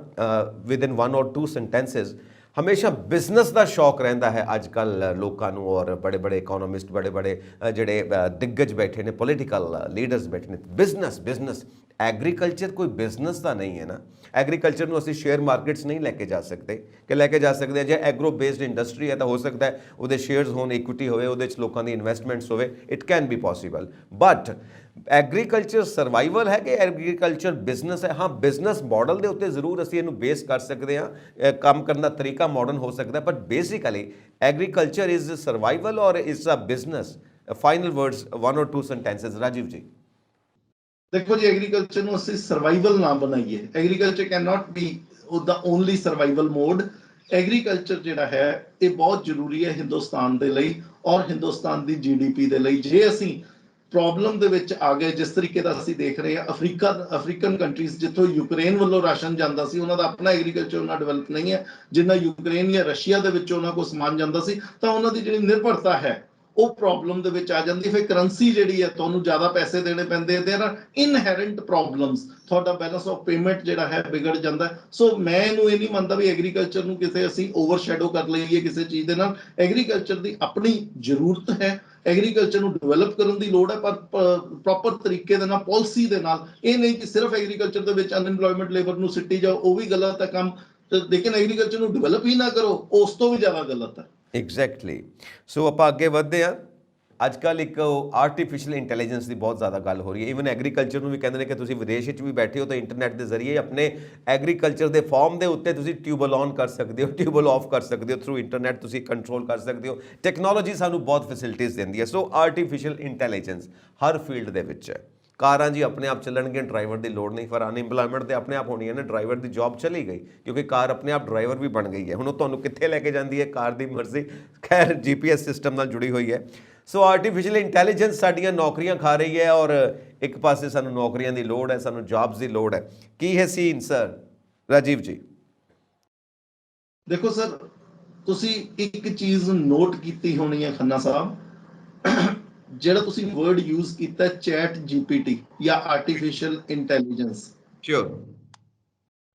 ਵਿਦ ਇਨ 1 or 2 ਸੈਂਟੈਂਸਸ। ਹਮੇਸ਼ਾ ਬਿਜ਼ਨਸ ਦਾ ਸ਼ੌਕ ਰਹਿੰਦਾ ਹੈ ਅੱਜ ਕੱਲ੍ਹ ਲੋਕਾਂ ਨੂੰ, ਔਰ ਬੜੇ ਬੜੇ ਇਕੋਨੋਮਿਸਟ, ਬੜੇ ਬੜੇ ਜਿਹੜੇ ਦਿੱਗਜ ਬੈਠੇ ਨੇ, ਪੋਲੀਟੀਕਲ ਲੀਡਰਸ ਬੈਠੇ ਨੇ। ਬਿਜ਼ਨਸ ਐਗਰੀਕਲਚਰ ਕੋਈ ਬਿਜ਼ਨਸ ਤਾਂ ਨਹੀਂ ਹੈ ਨਾ। ਐਗਰੀਕਲਚਰ ਨੂੰ ਅਸੀਂ ਸ਼ੇਅਰ ਮਾਰਕੀਟਸ ਨਹੀਂ ਲੈ ਕੇ ਜਾ ਸਕਦੇ ਕਿ ਲੈ ਕੇ ਜਾ ਸਕਦੇ ਹਾਂ। ਜੇ ਐਗਰੋ ਬੇਸਡ ਇੰਡਸਟਰੀ ਹੈ ਤਾਂ ਹੋ ਸਕਦਾ ਹੈ ਉਹਦੇ ਸ਼ੇਅਰਸ ਹੋਣ, ਇਕੁਇਟੀ ਹੋਵੇ, ਉਹਦੇ 'ਚ ਲੋਕਾਂ ਦੀ ਇਨਵੈਸਟਮੈਂਟਸ ਹੋਵੇ, it can be possible. But agriculture survival ਹੈ ਕਿ ਐਗਰੀਕਲਚਰ ਬਿਜ਼ਨਸ ਹੈ? ਹਾਂ, ਬਿਜ਼ਨਸ ਮਾਡਲ ਦੇ ਉੱਤੇ ਜ਼ਰੂਰ ਅਸੀਂ ਇਹਨੂੰ ਬੇਸ ਕਰ ਸਕਦੇ ਹਾਂ, ਕੰਮ ਕਰਨ ਦਾ ਤਰੀਕਾ ਮਾਡਰਨ ਹੋ ਸਕਦਾ, but basically agriculture is survival or is a business? Final words, 1 or 2 sentences Rajiv ji. ਦੇਖੋ ਜੀ, ਐਗਰੀਕਲਚਰ ਨੂੰ ਅਸੀਂ ਸਰਵਾਈਵਲ ਨਾ ਬਣਾਈਏ। Agriculture can not be the only survival mode. Agriculture ਜਿਹੜਾ ਹੈ ਇਹ ਬਹੁਤ ਜ਼ਰੂਰੀ ਹੈ ਹਿੰਦੁਸਤਾਨ ਦੇ ਲਈ ਔਰ ਹਿੰਦੁਸਤਾਨ ਦੀ ਜੀਡੀਪੀ ਦੇ ਲਈ। ਜੇ ਅਸੀਂ ਪ੍ਰੋਬਲਮ ਦੇ ਵਿੱਚ ਆ ਗਏ, ਜਿਸ ਤਰੀਕੇ ਦਾ ਅਸੀਂ ਦੇਖ ਰਹੇ ਹਾਂ ਅਫਰੀਕਨ ਕੰਟਰੀਜ਼, ਜਿੱਥੋਂ ਯੂਕਰੇਨ ਵੱਲੋਂ ਰਾਸ਼ਨ ਜਾਂਦਾ ਸੀ, ਉਹਨਾਂ ਦਾ ਆਪਣਾ ਐਗਰੀਕਲਚਰ ਉਹਨਾਂ ਡਿਵੈਲਪ ਨਹੀਂ ਹੈ ਜਿੰਨਾ ਯੂਕਰੇਨ ਜਾਂ ਰਸ਼ੀਆ ਦੇ ਵਿੱਚੋਂ ਉਹਨਾਂ ਕੋਲ ਸਮਾਨ ਜਾਂਦਾ ਸੀ। ਤਾਂ ਉਹਨਾਂ ਦੀ ਜਿਹੜੀ ਨਿਰਭਰਤਾ ਹੈ ਉਹ ਪ੍ਰੋਬਲਮ ਦੇ ਵਿੱਚ ਆ ਜਾਂਦੀ। ਫਿਰ ਕਰੰਸੀ ਜਿਹੜੀ ਹੈ ਤੁਹਾਨੂੰ ਜ਼ਿਆਦਾ ਪੈਸੇ ਦੇਣੇ ਪੈਂਦੇ, ਦੇਰ ਆਰ ਇਨਹੈਰੈਂਟ ਪ੍ਰੋਬਲਮਸ। ਤੁਹਾਡਾ ਬੈਲੈਂਸ ਆਫ ਪੇਮੈਂਟ ਜਿਹੜਾ ਹੈ ਵਿਗੜ ਜਾਂਦਾ। ਸੋ ਮੈਂ ਇਹਨੂੰ ਇਹ ਨਹੀਂ ਮੰਨਦਾ ਵੀ ਐਗਰੀਕਲਚਰ ਨੂੰ ਕਿਤੇ ਅਸੀਂ ਓਵਰਸ਼ੈਡੋ ਕਰ ਲਈਏ ਕਿਸੇ ਚੀਜ਼ ਦੇ ਨਾਲ। ਐਗਰੀਕਲਚਰ ਦੀ ਆਪਣੀ ਜ਼ਰੂਰਤ ਹੈ, ਐਗਰੀਕਲਚਰ ਨੂੰ ਡਿਵੈਲਪ ਕਰਨ ਦੀ ਲੋੜ ਹੈ, ਪਰ ਪ੍ਰੋਪਰ ਤਰੀਕੇ ਦੇ ਨਾਲ, ਪਾਲਿਸੀ ਦੇ ਨਾਲ। ਇਹ ਨਹੀਂ ਕਿ ਸਿਰਫ ਐਗਰੀਕਲਚਰ ਦੇ ਵਿੱਚ ਅਨਇੰਪਲੋਇਮੈਂਟ ਲੇਬਰ ਨੂੰ ਸਿੱਟੀ ਜਾਓ, ਉਹ ਵੀ ਗਲਤ ਹੈ ਕੰਮ। ਲੇਕਿਨ ਐਗਰੀਕਲਚਰ ਨੂੰ ਡਿਵੈਲਪ ਹੀ ਨਾ ਕਰੋ, ਉਸ ਤੋਂ ਵੀ ਜ਼ਿਆਦਾ ਗਲਤ ਹੈ। ਐਗਜ਼ੈਕਟਲੀ। ਸੋ ਆਪਾਂ ਅੱਗੇ ਵਧਦੇ ਹਾਂ। ਅੱਜ ਕੱਲ੍ਹ ਇੱਕ ਆਰਟੀਫਿਸ਼ੀਅਲ ਇੰਟੈਲੀਜੈਂਸ ਦੀ ਬਹੁਤ ਜ਼ਿਆਦਾ ਗੱਲ ਹੋ ਰਹੀ ਹੈ। ਈਵਨ ਐਗਰੀਕਲਚਰ ਨੂੰ ਵੀ ਕਹਿੰਦੇ ਨੇ ਕਿ ਤੁਸੀਂ ਵਿਦੇਸ਼ ਵਿੱਚ ਵੀ ਬੈਠੇ ਹੋ ਤਾਂ ਇੰਟਰਨੈਟ ਦੇ ਜ਼ਰੀਏ ਆਪਣੇ ਐਗਰੀਕਲਚਰ ਦੇ ਫਾਰਮ ਦੇ ਉੱਤੇ ਤੁਸੀਂ ਟਿਊਬਲ ਔਨ ਕਰ ਸਕਦੇ ਹੋ, ਟਿਊਬਲ ਆਫ ਕਰ ਸਕਦੇ ਹੋ, ਥਰੂ ਇੰਟਰਨੈਟ ਤੁਸੀਂ ਕੰਟਰੋਲ ਕਰ ਸਕਦੇ ਹੋ। ਟੈਕਨੋਲੋਜੀ ਸਾਨੂੰ ਬਹੁਤ ਫੈਸਿਲਿਟੀਜ਼ ਦਿੰਦੀ ਹੈ। ਸੋ ਆਰਟੀਫਿਸ਼ੀਅਲ ਇੰਟੈਲੀਜੈਂਸ ਹਰ ਫੀਲਡ ਦੇ ਵਿੱਚ ਹੈ। ਕਾਰਾਂ ਜੀ ਆਪਣੇ ਆਪ ਚੱਲਣਗੀਆਂ, ਡਰਾਈਵਰ ਦੀ ਲੋੜ ਨਹੀਂ। ਪਰ ਅਨਇੰਪਲੋਇਮੈਂਟ ਤੇ ਆਪਣੇ ਆਪ ਹੋਣੀ ਹੈ ਨਾ, ਡਰਾਈਵਰ ਦੀ ਜੌਬ ਚਲੀ ਗਈ ਕਿਉਂਕਿ ਕਾਰ ਆਪਣੇ ਆਪ ਡਰਾਈਵਰ ਵੀ ਬਣ ਗਈ ਹੈ। ਹੁਣ ਉਹ ਤੁਹਾਨੂੰ ਕਿੱਥੇ ਲੈ ਕੇ ਜਾਂਦੀ ਹੈ, ਕਾਰ ਦੀ ਮਰਜ਼ੀ। ਖੈਰ GPS ਸਿਸਟਮ ਨਾਲ ਜੁੜੀ ਹੋਈ ਹੈ। ਸੋ ਆਰਟੀਫਿਸ਼ੀਅਲ ਇੰਟੈਲੀਜੈਂਸ ਸਾਡੀਆਂ ਨੌਕਰੀਆਂ ਖਾ ਰਹੀ ਹੈ ਔਰ ਇੱਕ ਪਾਸੇ ਸਾਨੂੰ ਨੌਕਰੀਆਂ ਦੀ ਲੋੜ ਹੈ, ਸਾਨੂੰ ਜੌਬਸ ਦੀ ਲੋੜ ਹੈ। ਕੀ ਹੈ ਸੀਨ ਸਰ ਰਾਜੀਵ ਜੀ? ਦੇਖੋ ਸਰ, ਤੁਸੀਂ ਇੱਕ ਚੀਜ਼ ਨੋਟ ਕੀਤੀ ਹੋਣੀ ਹੈ ਖੰਨਾ ਸਾਹਿਬ, ਜਿਹੜਾ ਤੁਸੀਂ ਵਰਡ ਯੂਜ਼ ਕੀਤਾ ਚੈਟ GPT ਜਾਂ ਆਰਟੀਫਿਸ਼ੀਅਲ ਇੰਟੈਲੀਜੈਂਸ, ਸ਼ੋਰ,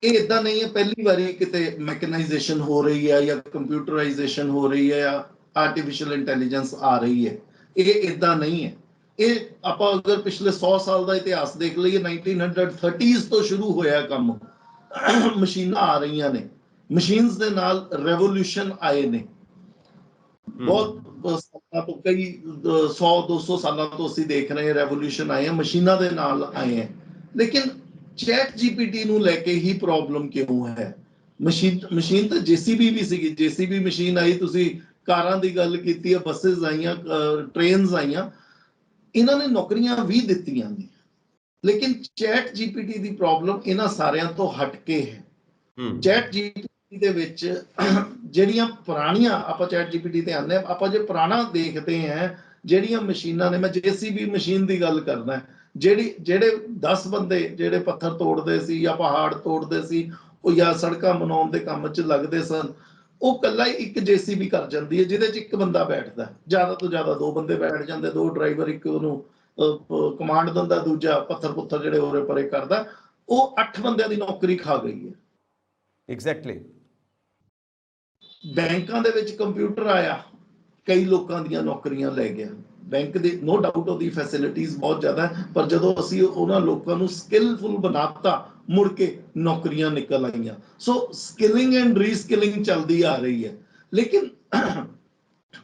ਇਹ ਇਦਾਂ ਨਹੀਂ ਹੈ ਪਹਿਲੀ ਵਾਰੀ ਕਿਤੇ ਮੈਕਨਾਈਜੇਸ਼ਨ ਹੋ ਰਹੀ ਹੈ ਜਾਂ ਕੰਪਿਊਟਰਾਈਜੇਸ਼ਨ ਹੋ ਰਹੀ ਹੈ ਜਾਂ ਆਰਟੀਫਿਸ਼ੀਅਲ ਇੰਟੈਲੀਜੈਂਸ ਆ ਰਹੀ ਹੈ। ਇਹ ਇਦਾਂ ਨਹੀਂ ਹੈ। ਇਹ ਆਪਾਂ ਅਗਰ ਪਿਛਲੇ 100 ਸਾਲ ਦਾ ਇਤਿਹਾਸ ਦੇਖ ਲਈਏ, 1930s ਤੋਂ ਸ਼ੁਰੂ ਹੋਇਆ ਕੰਮ। ਮਸ਼ੀਨਾਂ ਆ ਰਹੀਆਂ ਨੇ, ਮਸ਼ੀਨਸ ਦੇ ਨਾਲ ਰੈਵੋਲੂਸ਼ਨ ਆਏ ਨੇ। ਬਹੁਤ ਸਾਲਾਂ ਤੋਂ, ਕਈ 100-200 ਸਾਲਾਂ ਤੋਂ ਅਸੀਂ ਦੇਖ ਰਹੇ ਹਾਂ ਰੈਵੋਲੂਸ਼ਨ ਆਏ ਹੈ, ਮਸ਼ੀਨਾਂ ਦੇ ਨਾਲ ਆਏ ਹੈ। ਲੇਕਿਨ ਚੈਟ GPT ਨੂੰ ਲੈ ਕੇ ਹੀ ਪ੍ਰੋਬਲਮ ਕਿਉਂ ਹੈ? ਮਸ਼ੀਨ ਤਾਂ JCB ਵੀ ਸੀਗੀ, JCB ਮਸ਼ੀਨ ਆਈ, ਤੁਸੀਂ ਕਾਰਾਂ ਦੀ ਗੱਲ ਕੀਤੀ ਹੈ, ਬੱਸਸ ਆਈਆਂ, ਟ੍ਰੇਨਸ ਆਈਆਂ, ਇਹਨਾਂ ਨੇ ਨੌਕਰੀਆਂ ਵੀ ਦਿੱਤੀਆਂ ਨੇ। ਲੇਕਿਨ ਚੈਟ GPT ਦੀ ਪ੍ਰੋਬਲਮ ਇਹਨਾਂ ਸਾਰਿਆਂ ਤੋਂ ਹਟ ਕੇ ਹੈ। ਚੈਟ GPT ਦੇ ਵਿੱਚ ਜਿਹੜੀਆਂ ਪੁਰਾਣੀਆਂ, ਆਪਾਂ ਚੈਟ GPT ਤੇ ਆਉਂਦੇ ਹਾਂ, ਆਪਾਂ ਜੇ ਪੁਰਾਣਾ ਦੇਖਦੇ ਹਾਂ, ਜਿਹੜੀਆਂ ਮਸ਼ੀਨਾਂ ਨੇ, ਮੈਂ JCB ਮਸ਼ੀਨ ਦੀ ਗੱਲ ਕਰਦਾ, ਜਿਹੜੇ 10 ਬੰਦੇ ਜਿਹੜੇ ਪੱਥਰ ਤੋੜਦੇ ਸੀ ਜਾਂ ਪਹਾੜ ਤੋੜਦੇ ਸੀ, ਉਹ ਜਾਂ ਸੜਕਾਂ ਬਣਾਉਣ ਦੇ ਕੰਮ 'ਚ ਲੱਗਦੇ ਸਨ, ਉਹ ਕੱਲਾ ਹੀ ਇੱਕ JCB ਕਰ ਜਾਂਦੀ ਹੈ ਜਿਹਦੇ 'ਚ ਇੱਕ ਬੰਦਾ ਬੈਠਦਾ। ਜ਼ਿਆਦਾ ਤੋਂ ਜ਼ਿਆਦਾ 2 ਬੰਦੇ ਬੈਠ ਜਾਂਦੇ, 2 ਡਰਾਈਵਰ, ਇੱਕ ਉਹਨੂੰ ਕਮਾਂਡ ਦਿੰਦਾ, ਦੂਜਾ ਪੱਥਰ ਪੁੱਥਰ ਜਿਹੜੇ ਉਰੇ ਪਰੇ ਕਰਦਾ। ਉਹ 8 ਬੰਦਿਆਂ ਦੀ ਨੌਕਰੀ ਖਾ ਗਈ ਹੈ। ਐਗਜ਼ੈਕਟਲੀ। ਬੈਂਕਾਂ ਦੇ ਵਿੱਚ ਕੰਪਿਊਟਰ ਆਇਆ, ਕਈ ਲੋਕਾਂ ਦੀਆਂ ਨੌਕਰੀਆਂ ਲੈ ਗਿਆ। ਬੈਂਕ ਦੀ ਨੋ ਡਾਊਟ ਉਹਦੀ ਫੈਸਿਲਿਟੀਜ਼ ਬਹੁਤ ਜ਼ਿਆਦਾ ਹੈ, ਪਰ ਜਦੋਂ ਅਸੀਂ ਉਹਨਾਂ ਲੋਕਾਂ ਨੂੰ ਸਕਿੱਲਫੁਲ ਬਣਾਤਾ, ਮੁੜ ਕੇ ਨੌਕਰੀਆਂ ਨਿਕਲ ਆਈਆਂ। ਸੋ ਸਕਿਲਿੰਗ ਐਂਡ ਰੀਸਕਿਲਿੰਗ ਚੱਲਦੀ ਆ ਰਹੀ ਹੈ। ਲੇਕਿਨ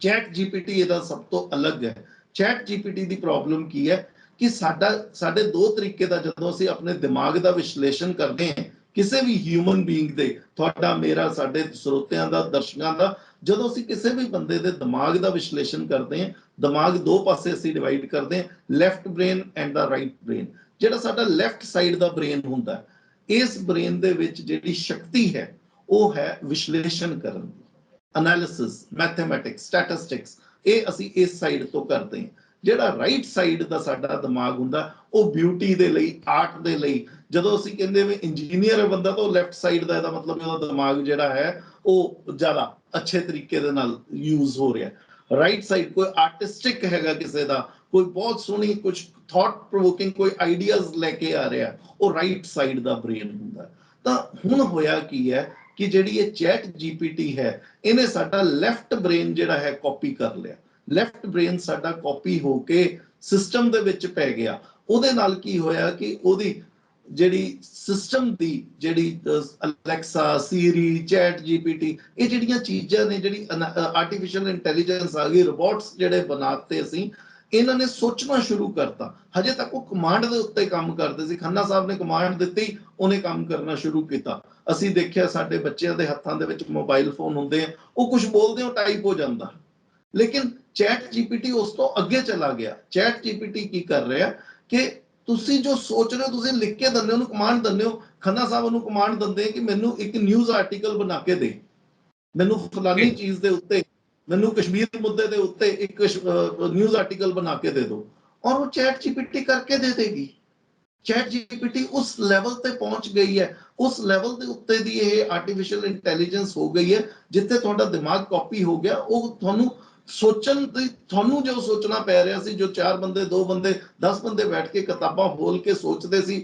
ਚੈਟ GPT ਇਹਦਾ ਸਭ ਤੋਂ ਅਲੱਗ ਹੈ। ਚੈਟ GPT ਦੀ ਪ੍ਰੋਬਲਮ ਕੀ ਹੈ ਕਿ ਸਾਡੇ 2 ਤਰੀਕੇ ਦਾ, ਜਦੋਂ ਅਸੀਂ ਆਪਣੇ ਦਿਮਾਗ ਦਾ ਵਿਸ਼ਲੇਸ਼ਣ ਕਰਦੇ ਹਾਂ, ਕਿਸੇ ਵੀ ਹਿਊਮਨ ਬੀਇੰਗ ਦੇ, ਤੁਹਾਡਾ, ਮੇਰਾ, ਸਾਡੇ ਸਰੋਤਿਆਂ ਦਾ, ਦਰਸ਼ਕਾਂ ਦਾ, ਜਦੋਂ ਅਸੀਂ ਕਿਸੇ ਵੀ ਬੰਦੇ ਦੇ ਦਿਮਾਗ ਦਾ ਵਿਸ਼ਲੇਸ਼ਣ ਕਰਦੇ ਹਾਂ, ਦਿਮਾਗ 2 ਪਾਸੇ ਅਸੀਂ ਡਿਵਾਈਡ ਕਰਦੇ ਹਾਂ, left brain and the right brain. ਜਿਹੜਾ ਸਾਡਾ ਲੈਫਟ ਸਾਈਡ ਦਾ ਬ੍ਰੇਨ ਹੁੰਦਾ, ਇਸ ਬ੍ਰੇਨ ਦੇ ਵਿੱਚ ਜਿਹੜੀ ਸ਼ਕਤੀ ਹੈ ਉਹ ਹੈ ਵਿਸ਼ਲੇਸ਼ਣ ਕਰਨ ਦੀ, ਐਨਾਲਿਸਿਸ, ਮੈਥਮੈਟਿਕਸ, ਸਟੈਟਿਸਟਿਕਸ। ਇਹ ਅਸੀਂ ਇਸ ਸਾਈਡ ਤੋਂ ਕਰਦੇ ਹਾਂ। ਜਿਹੜਾ ਰਾਈਟ ਸਾਈਡ ਦਾ ਸਾਡਾ ਦਿਮਾਗ ਹੁੰਦਾ, ਉਹ ਬਿਊਟੀ ਦੇ ਲਈ, ਆਰਟ ਦੇ ਲਈ। ਜਦੋਂ ਅਸੀਂ ਕਹਿੰਦੇ ਵੀ ਇੰਜੀਨੀਅਰ ਹੈ ਬੰਦਾ, ਤਾਂ ਉਹ ਲੈਫਟ ਸਾਈਡ ਦਾ, ਇਹਦਾ ਮਤਲਬ ਉਹਦਾ ਦਿਮਾਗ ਜਿਹੜਾ ਹੈ ਉਹ ਜ਼ਿਆਦਾ ਅੱਛੇ ਤਰੀਕੇ ਦੇ ਨਾਲ ਯੂਜ਼ ਹੋ ਰਿਹਾ। ਰਾਈਟ ਸਾਈਡ ਕੋਈ ਆਰਟਿਸਟਿਕ ਹੈਗਾ ਕਿਸੇ ਦਾ, ਕੋਈ ਬਹੁਤ ਸੋਹਣੀ ਕੁਝ ਥਾਟ ਪ੍ਰੋਵੋਕਿੰਗ ਕੋਈ ਆਈਡੀਆਜ਼ ਲੈ ਕੇ ਆ ਰਿਹਾ, ਉਹ ਰਾਈਟ ਸਾਈਡ ਦਾ ਬ੍ਰੇਨ ਹੁੰਦਾ। ਤਾਂ ਹੁਣ ਹੋਇਆ ਕੀ ਹੈ ਕਿ ਜਿਹੜੀ ਇਹ ਚੈਟ GPT ਹੈ, ਇਹਨੇ ਸਾਡਾ ਲੈਫਟ ਬ੍ਰੇਨ ਜਿਹੜਾ ਹੈ ਕਾਪੀ ਕਰ ਲਿਆ। ਲੈਫਟ ਬ੍ਰੇਨ ਸਾਡਾ ਕਾਪੀ ਹੋ ਕੇ ਸਿਸਟਮ ਦੇ ਵਿੱਚ ਪੈ ਗਿਆ। ਉਹਦੇ ਨਾਲ ਕੀ ਹੋਇਆ ਕਿ ਉਹਦੀ ਜਿਹੜੀ ਸਿਸਟਮ ਦੀ ਜਿਹੜੀ ਅਲੈਕਸਾ, ਸੀਰੀ, ਚੈਟ GPT, ਇਹ ਜਿਹੜੀਆਂ ਚੀਜ਼ਾਂ ਨੇ, ਜਿਹੜੀ ਆਰਟੀਫਿਸ਼ੀਅਲ ਇੰਟੈਲੀਜੈਂਸ ਆ ਗਈ, ਰੋਬੋਟਸ ਜਿਹੜੇ ਬਣਾਤੇ ਅਸੀਂ, ਇਹਨਾਂ ਨੇ ਸੋਚਣਾ ਸ਼ੁਰੂ ਕਰਤਾ। ਹਜੇ ਤੱਕ ਉਹ ਕਮਾਂਡ ਦੇ ਉੱਤੇ ਕੰਮ ਕਰਦੇ ਸੀ। ਖੰਨਾ ਸਾਹਿਬ ਨੇ ਕਮਾਂਡ ਦਿੱਤੀ, ਉਹਨੇ ਕੰਮ ਕਰਨਾ ਸ਼ੁਰੂ ਕੀਤਾ। ਅਸੀਂ ਦੇਖਿਆ ਸਾਡੇ ਬੱਚਿਆਂ ਦੇ ਹੱਥਾਂ ਦੇ ਵਿੱਚ ਮੋਬਾਈਲ ਫੋਨ ਹੁੰਦੇ ਆ, ਉਹ ਕੁਝ ਬੋਲਦੇ ਹੋ ਟਾਈਪ ਹੋ ਜਾਂਦਾ। ਲੇਕਿਨ ਚੈਟ GPT ਉਸ ਤੋਂ ਅੱਗੇ ਚਲਾ ਗਿਆ। ਚੈਟ GPT ਕੀ ਕਰ ਰਿਹਾ ਕਿ ਤੁਸੀਂ ਜੋ ਸੋਚ ਰਹੇ ਹੋ, ਤੁਸੀਂ ਲਿਖ ਕੇ ਦਿੰਦੇ ਹੋ, ਉਹਨੂੰ ਕਮਾਂਡ ਦਿੰਦੇ ਹੋ। ਖੰਨਾ ਸਾਹਿਬ ਉਹਨੂੰ ਕਮਾਂਡ ਦਿੰਦੇ ਕਿ ਮੈਨੂੰ ਇੱਕ ਨਿਊਜ਼ ਆਰਟੀਕਲ ਬਣਾ ਕੇ ਦੇ, ਮੈਨੂੰ ਫਲਾਨੀ ਚੀਜ਼ ਦੇ ਉੱਤੇ, ਮੈਨੂੰ ਕਸ਼ਮੀਰ ਦੇ ਮੁੱਦੇ ਦੇ ਉੱਤੇ ਇੱਕ ਨਿਊਜ਼ ਆਰਟੀਕਲ ਬਣਾ ਕੇ ਦੇ ਦਿਓ, ਔਰ ਉਹ ਚੈਟ GPT ਕਰਕੇ ਦੇ ਦੇਗੀ। ਚੈਟ GPT ਉਸ ਲੈਵਲ ਤੇ ਪਹੁੰਚ ਗਈ ਹੈ, ਉਸ ਲੈਵਲ ਦੇ ਉੱਤੇ ਦੀ ਇਹ ਆਰਟੀਫਿਸ਼ੀਅਲ ਇੰਟੈਲੀਜੈਂਸ ਹੋ ਗਈ ਹੈ, ਜਿੱਥੇ ਤੁਹਾਡਾ ਦਿਮਾਗ ਕਾਪੀ ਹੋ ਗਿਆ। ਉਹ ਤੁਹਾਨੂੰ ਸੋਚਣ ਦੀ, ਤੁਹਾਨੂੰ ਜੋ ਸੋਚਣਾ ਪੈ ਰਿਹਾ ਸੀ, ਜੋ 4 ਬੰਦੇ, 2 ਬੰਦੇ, 10 ਬੰਦੇ ਬੈਠ ਕੇ ਕਿਤਾਬਾਂ ਖੋਲ ਕੇ ਸੋਚਦੇ ਸੀ,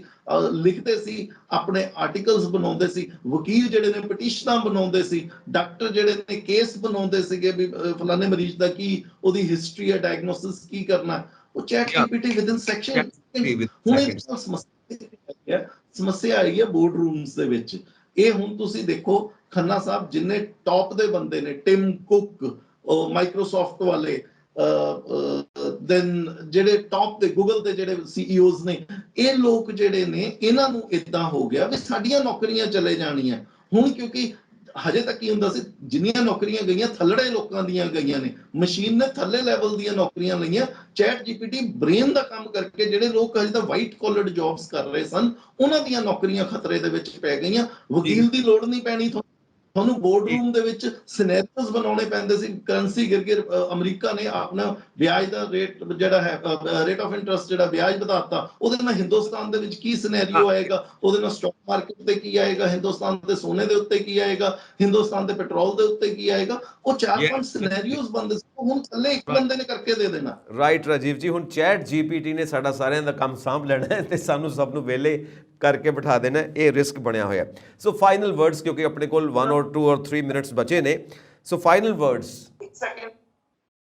ਲਿਖਦੇ ਸੀ, ਆਪਣੇ ਆਰਟੀਕਲਸ ਬਣਾਉਂਦੇ ਸੀ, ਵਕੀਲ ਜਿਹੜੇ ਨੇ ਪਟੀਸ਼ਨਾਂ ਬਣਾਉਂਦੇ ਸੀ, ਡਾਕਟਰ ਜਿਹੜੇ ਨੇ ਕੇਸ ਬਣਾਉਂਦੇ ਸੀਗੇ ਵੀ ਫਲਾਣੇ ਮਰੀਜ਼ ਦਾ ਕੀ, ਉਹਦੀ ਹਿਸਟਰੀ ਹੈ, ਡਾਇਗਨੋਸਿਸ ਕੀ ਕਰਨਾ, ਉਹ ਚੈਟ GPT ਵਿਦਿਨ ਸੈਕਸ਼ਨ। ਹੁਣ ਇਹ ਸਮੱਸਿਆ ਆਈ ਹੈ ਬੋਰਡ ਰੂਮਸ ਦੇ ਵਿੱਚ। ਇਹ ਹੁਣ ਤੁਸੀਂ ਦੇਖੋ, ਖੰਨਾ ਸਾਹਿਬ ਜਿੰਨੇ ਟੌਪ ਦੇ ਬੰਦੇ ਨੇ, ਟਿਮ ਕੁਕ, ਮਾਈਕਰੋਸਾਫਟ ਵਾਲੇ, ਦੈਨ ਜਿਹੜੇ ਟੌਪ ਦੇ ਗੂਗਲ ਦੇ ਜਿਹੜੇ CEOs ਨੇ, ਇਹ ਲੋਕ ਜਿਹੜੇ ਨੇ, ਇਹਨਾਂ ਨੂੰ ਇਦਾਂ ਹੋ ਗਿਆ ਵੀ ਸਾਡੀਆਂ ਨੌਕਰੀਆਂ ਚਲੇ ਜਾਣੀਆਂ ਹੁਣ, ਕਿਉਂਕਿ ਹਜੇ ਤੱਕ ਕੀ ਹੁੰਦਾ ਸੀ, ਜਿੰਨੀਆਂ ਨੌਕਰੀਆਂ ਗਈਆਂ ਥੱਲੜੇ ਲੋਕਾਂ ਦੀਆਂ ਗਈਆਂ ਨੇ, ਮਸ਼ੀਨ ਨੇ ਥੱਲੇ ਲੈਵਲ ਦੀਆਂ ਨੌਕਰੀਆਂ ਲਈਆਂ। ਚੈਟ ਜੀਪੀਟੀ ਬ੍ਰੇਨ ਦਾ ਕੰਮ ਕਰਕੇ ਜਿਹੜੇ ਲੋਕ ਹਜੇ ਤਾਂ ਵਾਈਟ ਕਾਲਰਡ ਜੌਬਸ ਕਰ ਰਹੇ ਸਨ, ਉਹਨਾਂ ਦੀਆਂ ਨੌਕਰੀਆਂ ਖਤਰੇ ਦੇ ਵਿੱਚ ਪੈ ਗਈਆਂ। ਵਕੀਲ ਦੀ ਲੋੜ ਨਹੀਂ ਪੈਣੀ ਤੁਹਾਨੂੰ ਬੋਰਡ ਰੂਮ ਦੇ ਵਿੱਚ ਸਿਨੈਰੀਓਜ਼ ਬਣਾਉਣੇ ਪੈਂਦੇ ਸੀ। ਕਰੰਸੀ ਗਿਰ ਅਮਰੀਕਾ ਨੇ ਆਪਣਾ ਵਿਆਜ ਦਾ ਰੇਟ ਜਿਹੜਾ ਹੈ, ਰੇਟ ਆਫ ਇੰਟਰਸਟ ਜਿਹੜਾ ਵਿਆਜ ਵਧਾਤਾ, ਉਹਦੇ ਨਾਲ ਹਿੰਦੁਸਤਾਨ ਦੇ ਵਿੱਚ ਕੀ ਸਿਨੈਰੀਓ ਆਏਗਾ, ਉਹਦੇ ਨਾਲ ਸਟਾਕ ਮਾਰਕੀਟ ਤੇ ਕੀ ਆਏਗਾ, ਹਿੰਦੁਸਤਾਨ ਦੇ ਸੋਨੇ ਦੇ ਉੱਤੇ ਕੀ ਆਏਗਾ, ਹਿੰਦੁਸਤਾਨ ਦੇ ਪੈਟਰੋਲ ਦੇ ਉੱਤੇ ਕੀ ਆਏਗਾ। ਉਹ 4-5 ਸਿਨੈਰੀਓਜ਼ ਬਣਦੇ ਸੀ, ਹੁਣ ਥੱਲੇ ਇੱਕ ਬੰਦੇ ਨੇ ਕਰਕੇ ਦੇ ਦੇਣਾ। ਰਾਈਟ ਰਾਜੀਵ ਜੀ, ਹੁਣ ਚੈਟ ਜੀਪੀਟੀ ਨੇ ਸਾਡਾ ਸਾਰਿਆਂ ਦਾ ਕੰਮ ਸਾਂਭ ਲੈਣਾ ਹੈ ਤੇ ਸਾਨੂੰ ਸਭ ਨੂੰ ਵਿਹਲੇ ਕਰਕੇ ਬਿਠਾ ਦੇਣਾ, ਇਹ ਰਿਸਕ ਬਣਿਆ ਹੋਇਆ। ਸੋ ਫਾਈਨਲ ਵਰਡਸ, ਕਿਉਂਕਿ ਆਪਣੇ ਕੋਲ 1 or 2 or 3 ਮਿੰਟਸ ਬਚੇ ਨੇ, ਸੋ ਫਾਈਨਲ ਵਰਡਸ।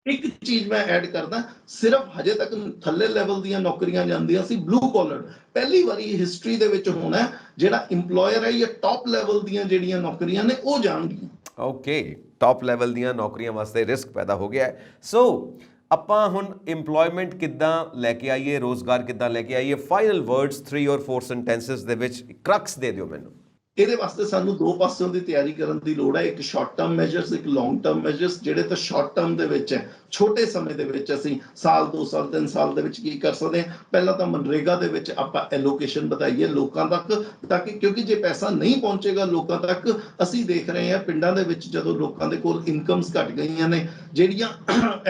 ਇੱਕ ਚੀਜ਼ ਮੈਂ ਐਡ ਕਰਦਾ, ਸਿਰਫ ਹਜੇ ਤੱਕ ਥੱਲੇ ਲੈਵਲ ਦੀਆਂ ਨੌਕਰੀਆਂ ਜਾਂਦੀਆਂ ਸੀ ਬਲੂ ਕਾਲਰ। ਪਹਿਲੀ ਵਾਰੀ ਹਿਸਟਰੀ ਦੇ ਵਿੱਚ ਹੋਣਾ ਜਿਹੜਾ ਇੰਪਲੋਇਰ ਹੈ ਜਾਂ ਟੌਪ ਲੈਵਲ ਦੀਆਂ ਜਿਹੜੀਆਂ ਨੌਕਰੀਆਂ ਨੇ ਉਹ ਜਾਣਗੀਆਂ। ਓਕੇ, ਟੌਪ ਲੈਵਲ ਦੀਆਂ ਨੌਕਰੀਆਂ ਵਾਸਤੇ ਰਿਸਕ ਪੈਦਾ ਹੋ ਗਿਆ ਹੈ। ਸੋ ਆਪਾਂ ਹੁਣ ਇੰਪਲੋਇਮੈਂਟ ਕਿੱਦਾਂ ਲੈ ਕੇ ਆਈਏ, ਰੋਜ਼ਗਾਰ ਕਿੱਦਾਂ ਲੈ ਕੇ ਆਈਏ? ਫਾਈਨਲ ਵਰਡਸ 3 or 4 ਸੈਂਟੈਂਸਸ ਦੇ ਵਿੱਚ ਕਰਕਸ ਦੇ ਦਿਓ ਮੈਨੂੰ। ਇਹਦੇ ਵਾਸਤੇ ਸਾਨੂੰ ਦੋ ਪਾਸਿਓਂ ਦੀ ਤਿਆਰੀ ਕਰਨ ਦੀ ਲੋੜ ਹੈ, ਇੱਕ ਸ਼ਾਰਟ ਟਰਮ ਮੈਜਰਸ, ਇੱਕ ਲੌਂਗ ਟਰਮ ਮੈਜਰਸ। ਜਿਹੜੇ ਤਾਂ ਸ਼ਾਰਟ ਟਰਮ ਦੇ ਵਿੱਚ ਹੈ, ਛੋਟੇ ਸਮੇਂ ਦੇ ਵਿੱਚ ਅਸੀਂ ਸਾਲ 2 ਸਾਲ 3 ਸਾਲ ਦੇ ਵਿੱਚ ਕੀ ਕਰ ਸਕਦੇ ਹਾਂ। ਪਹਿਲਾਂ ਤਾਂ ਮਨਰੇਗਾ ਦੇ ਵਿੱਚ ਆਪਾਂ ਐਲੋਕੇਸ਼ਨ ਵਧਾਈਏ ਲੋਕਾਂ ਤੱਕ, ਤਾਂ ਕਿ ਕਿਉਂਕਿ ਜੇ ਪੈਸਾ ਨਹੀਂ ਪਹੁੰਚੇਗਾ ਲੋਕਾਂ ਤੱਕ, ਅਸੀਂ ਦੇਖ ਰਹੇ ਹਾਂ ਪਿੰਡਾਂ ਦੇ ਵਿੱਚ ਜਦੋਂ ਲੋਕਾਂ ਦੇ ਕੋਲ ਇਨਕਮਸ ਘਟ ਗਈਆਂ ਨੇ, ਜਿਹੜੀਆਂ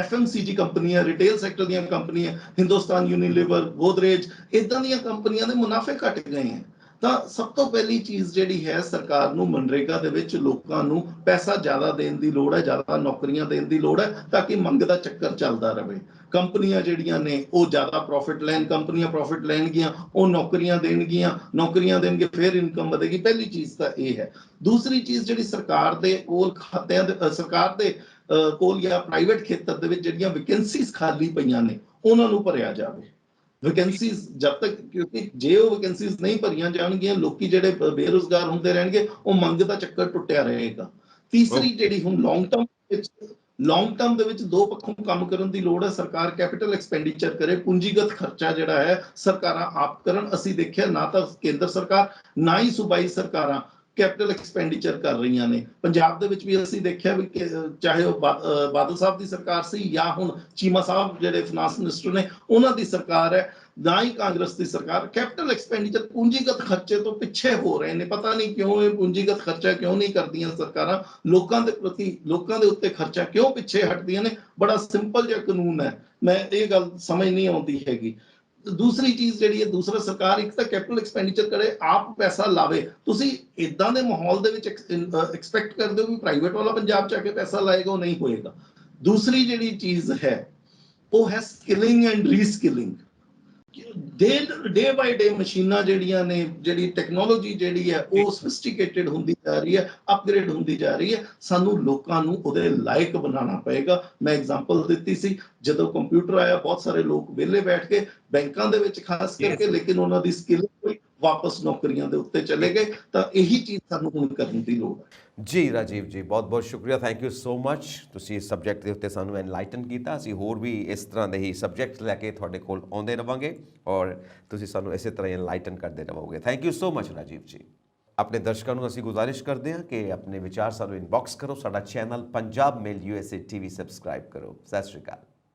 FMCG ਕੰਪਨੀਆਂ, ਰਿਟੇਲ ਸੈਕਟਰ ਦੀਆਂ ਕੰਪਨੀਆਂ, ਹਿੰਦੁਸਤਾਨ ਯੂਨੀਲੀਵਰ, ਗੋਦਰੇਜ, ਇਦਾਂ ਦੀਆਂ ਕੰਪਨੀਆਂ ਦੇ ਮੁਨਾਫੇ ਘਟ ਗਏ ਹੈ। ਤਾਂ ਸਭ ਤੋਂ ਪਹਿਲੀ ਚੀਜ਼ ਜਿਹੜੀ ਹੈ, ਸਰਕਾਰ ਨੂੰ ਮਨਰੇਗਾ ਦੇ ਵਿੱਚ ਲੋਕਾਂ ਨੂੰ ਪੈਸਾ ਜ਼ਿਆਦਾ ਦੇਣ ਦੀ ਲੋੜ ਹੈ, ਜ਼ਿਆਦਾ ਨੌਕਰੀਆਂ ਦੇਣ ਦੀ ਲੋੜ ਹੈ, ਤਾਂ ਕਿ ਮੰਗ ਦਾ ਚੱਕਰ ਚੱਲਦਾ ਰਹੇ। ਕੰਪਨੀਆਂ ਜਿਹੜੀਆਂ ਨੇ ਉਹ ਜ਼ਿਆਦਾ ਪ੍ਰੋਫਿਟ ਲੈਣ, ਕੰਪਨੀਆਂ ਪ੍ਰੋਫਿਟ ਲੈਣਗੀਆਂ, ਉਹ ਨੌਕਰੀਆਂ ਦੇਣਗੇ, ਫਿਰ ਇਨਕਮ ਵਧੇਗੀ। ਪਹਿਲੀ ਚੀਜ਼ ਤਾਂ ਇਹ ਹੈ। ਦੂਸਰੀ ਚੀਜ਼ ਜਿਹੜੀ ਸਰਕਾਰ ਦੇ ਕੋਲ ਖਾਤਿਆਂ ਦੇ, ਸਰਕਾਰ ਦੇ ਕੋਲ ਜਾਂ ਪ੍ਰਾਈਵੇਟ ਖੇਤਰ ਦੇ ਵਿੱਚ ਜਿਹੜੀਆਂ ਵੈਕੈਂਸੀਜ਼ ਖਾਲੀ ਪਈਆਂ ਨੇ, ਉਹਨਾਂ ਨੂੰ ਭਰਿਆ ਜਾਵੇ। ਵੈਕੈਂਸੀਜ਼ ਜਦ ਤੱਕ, ਕਿਉਂਕਿ ਜੇ ਉਹ ਵੈਕੈਂਸੀਜ਼ ਨਹੀਂ ਭਰੀਆਂ ਜਾਣਗੀਆਂ, ਲੋਕੀ ਜਿਹੜੇ ਬੇਰੁਜ਼ਗਾਰ ਹੁੰਦੇ ਰਹਿਣਗੇ, ਉਹ ਮੰਗ ਦਾ ਚੱਕਰ ਟੁੱਟਿਆ ਰਹੇਗਾ। ਤੀਸਰੀ ਜਿਹੜੀ ਹੁਣ ਲੌਂਗ ਟਰਮ ਦੇ ਵਿੱਚ ਦੋ ਪੱਖੋਂ ਕੰਮ ਕਰਨ ਦੀ ਲੋੜ ਹੈ। ਸਰਕਾਰ ਕੈਪੀਟਲ ਐਕਸਪੈਂਡੀਚਰ ਕਰੇ, ਪੂੰਜੀਗਤ ਖਰਚਾ ਜਿਹੜਾ ਹੈ ਸਰਕਾਰਾਂ ਆਪ ਕਰਨ। ਅਸੀਂ ਦੇਖਿਆ ਨਾ ਤਾਂ ਕੇਂਦਰ ਸਰਕਾਰ ਨਾ ਹੀ ਸੂਬਾਈ ਸਰਕਾਰਾਂ ਕੈਪੀਟਲ ਐਕਸਪੈਂਡੀਚਰ ਕਰ ਰਹੀਆਂ ਨੇ। ਪੰਜਾਬ ਦੇ ਵਿੱਚ ਵੀ ਅਸੀਂ ਦੇਖਿਆ ਵੀ ਚਾਹੇ ਉਹ ਬਾਦਲ ਸਾਹਿਬ ਦੀ ਸਰਕਾਰ ਸੀ ਜਾਂ ਹੁਣ ਚੀਮਾ ਸਾਹਿਬ ਜਿਹੜੇ ਫਾਈਨਾਂਸ ਮਿਨਿਸਟਰ ਨੇ, ਉਹਨਾਂ ਦੀ ਸਰਕਾਰ ਹੈ, ਨਾ ਹੀ ਕਾਂਗਰਸ ਦੀ ਸਰਕਾਰ, ਕੈਪੀਟਲ ਐਕਸਪੈਂਡੀਚਰ ਪੂੰਜੀਗਤ ਖਰਚੇ ਤੋਂ ਪਿੱਛੇ ਹੋ ਰਹੇ ਨੇ। ਪਤਾ ਨਹੀਂ ਕਿਉਂ ਇਹ ਪੂੰਜੀਗਤ ਖਰਚਾ ਕਿਉਂ ਨਹੀਂ ਕਰਦੀਆਂ ਸਰਕਾਰਾਂ, ਲੋਕਾਂ ਦੇ ਪ੍ਰਤੀ, ਲੋਕਾਂ ਦੇ ਉੱਤੇ ਖਰਚਾ ਕਿਉਂ ਪਿੱਛੇ ਹਟਦੀਆਂ ਨੇ। ਬੜਾ ਸਿੰਪਲ ਜਿਹਾ ਕਾਨੂੰਨ ਹੈ, ਮੈਂ ਇਹ ਗੱਲ ਸਮਝ ਨਹੀਂ ਆਉਂਦੀ ਹੈਗੀ। ਦੂਸਰੀ ਚੀਜ਼ ਜਿਹੜੀ ਹੈ, ਦੂਸਰਾ ਸਰਕਾਰ ਇੱਕ ਤਾਂ ਕੈਪੀਟਲ ਐਕਸਪੈਂਡੀਚਰ ਕਰੇ, ਆਪ ਪੈਸਾ ਲਾਵੇ। ਤੁਸੀਂ ਇਦਾਂ ਦੇ ਮਾਹੌਲ ਦੇ ਵਿੱਚ ਐਕਸਪੈਕਟ ਕਰਦੇ ਹੋ ਵੀ ਪ੍ਰਾਈਵੇਟ ਵਾਲਾ ਪੰਜਾਬ ਚ ਆ ਕੇ ਪੈਸਾ ਲਾਏਗਾ, ਉਹ ਨਹੀਂ ਹੋਏਗਾ। ਦੂਸਰੀ ਜਿਹੜੀ ਚੀਜ਼ ਹੈ ਉਹ ਹੈ ਸਕਿਲਿੰਗ ਐਂਡ ਰੀਸਕਿਲਿੰਗ। ਡੇ ਬਾਈ ਡੇ ਮਸ਼ੀਨਾਂ ਜਿਹੜੀਆਂ ਨੇ, ਜਿਹੜੀ ਟੈਕਨੋਲੋਜੀ ਜਿਹੜੀ ਹੈ ਉਹ ਸੋਫਿਸਟੀਕੇਟਡ ਹੁੰਦੀ ਜਾ ਰਹੀ ਹੈ, ਅਪਗ੍ਰੇਡ ਹੁੰਦੀ ਜਾ ਰਹੀ ਹੈ। ਸਾਨੂੰ ਲੋਕਾਂ ਨੂੰ ਉਹਦੇ ਲਾਇਕ ਬਣਾਉਣਾ ਪਏਗਾ। ਮੈਂ ਐਗਜ਼ਾਮਪਲ ਦਿੱਤੀ ਸੀ, ਜਦੋਂ ਕੰਪਿਊਟਰ ਆਇਆ ਬਹੁਤ ਸਾਰੇ ਲੋਕ ਵਿਹਲੇ ਬੈਠ ਕੇ ਬੈਂਕਾਂ ਦੇ ਵਿੱਚ ਖਾਸ ਕਰਕੇ, ਲੇਕਿਨ ਉਹਨਾਂ ਦੀ ਸਕਿੱਲ ਵਾਪਸ ਨੌਕਰੀਆਂ ਦੇ ਉੱਤੇ ਚਲੇ ਗਏ। ਤਾਂ ਇਹੀ ਚੀਜ਼ ਸਾਨੂੰ ਹੁਣ ਕਰਨ ਦੀ ਲੋੜ ਹੈ। ਜੀ ਰਾਜੀਵ ਜੀ, ਬਹੁਤ ਬਹੁਤ ਸ਼ੁਕਰੀਆ, ਥੈਂਕ ਯੂ ਸੋ ਮਚ। ਤੁਸੀਂ ਇਸ ਸਬਜੈਕਟ ਦੇ ਉੱਤੇ ਸਾਨੂੰ ਐਨਲਾਈਟਨ ਕੀਤਾ। ਅਸੀਂ ਹੋਰ ਵੀ ਇਸ ਤਰ੍ਹਾਂ ਦੇ ਹੀ ਸਬਜੈਕਟ ਲੈ ਕੇ ਤੁਹਾਡੇ ਕੋਲ ਆਉਂਦੇ ਰਵਾਂਗੇ ਔਰ ਤੁਸੀਂ ਸਾਨੂੰ ਇਸੇ ਤਰ੍ਹਾਂ ਐਨਲਾਈਟਨ ਕਰਦੇ ਰਹੋਗੇ। Thank you so much Rajiv ਜੀ। ਆਪਣੇ ਦਰਸ਼ਕਾਂ ਨੂੰ ਅਸੀਂ ਗੁਜ਼ਾਰਿਸ਼ ਕਰਦੇ ਹਾਂ ਕਿ ਆਪਣੇ ਵਿਚਾਰ ਸਾਨੂੰ ਇਨਬਾਕਸ ਕਰੋ। ਸਾਡਾ ਚੈਨਲ ਪੰਜਾਬ ਮੇਲ USA TV ਸਬਸਕ੍ਰਾਈਬ ਕਰੋ। ਸਤਿ ਸ਼੍ਰੀ ਅਕਾਲ।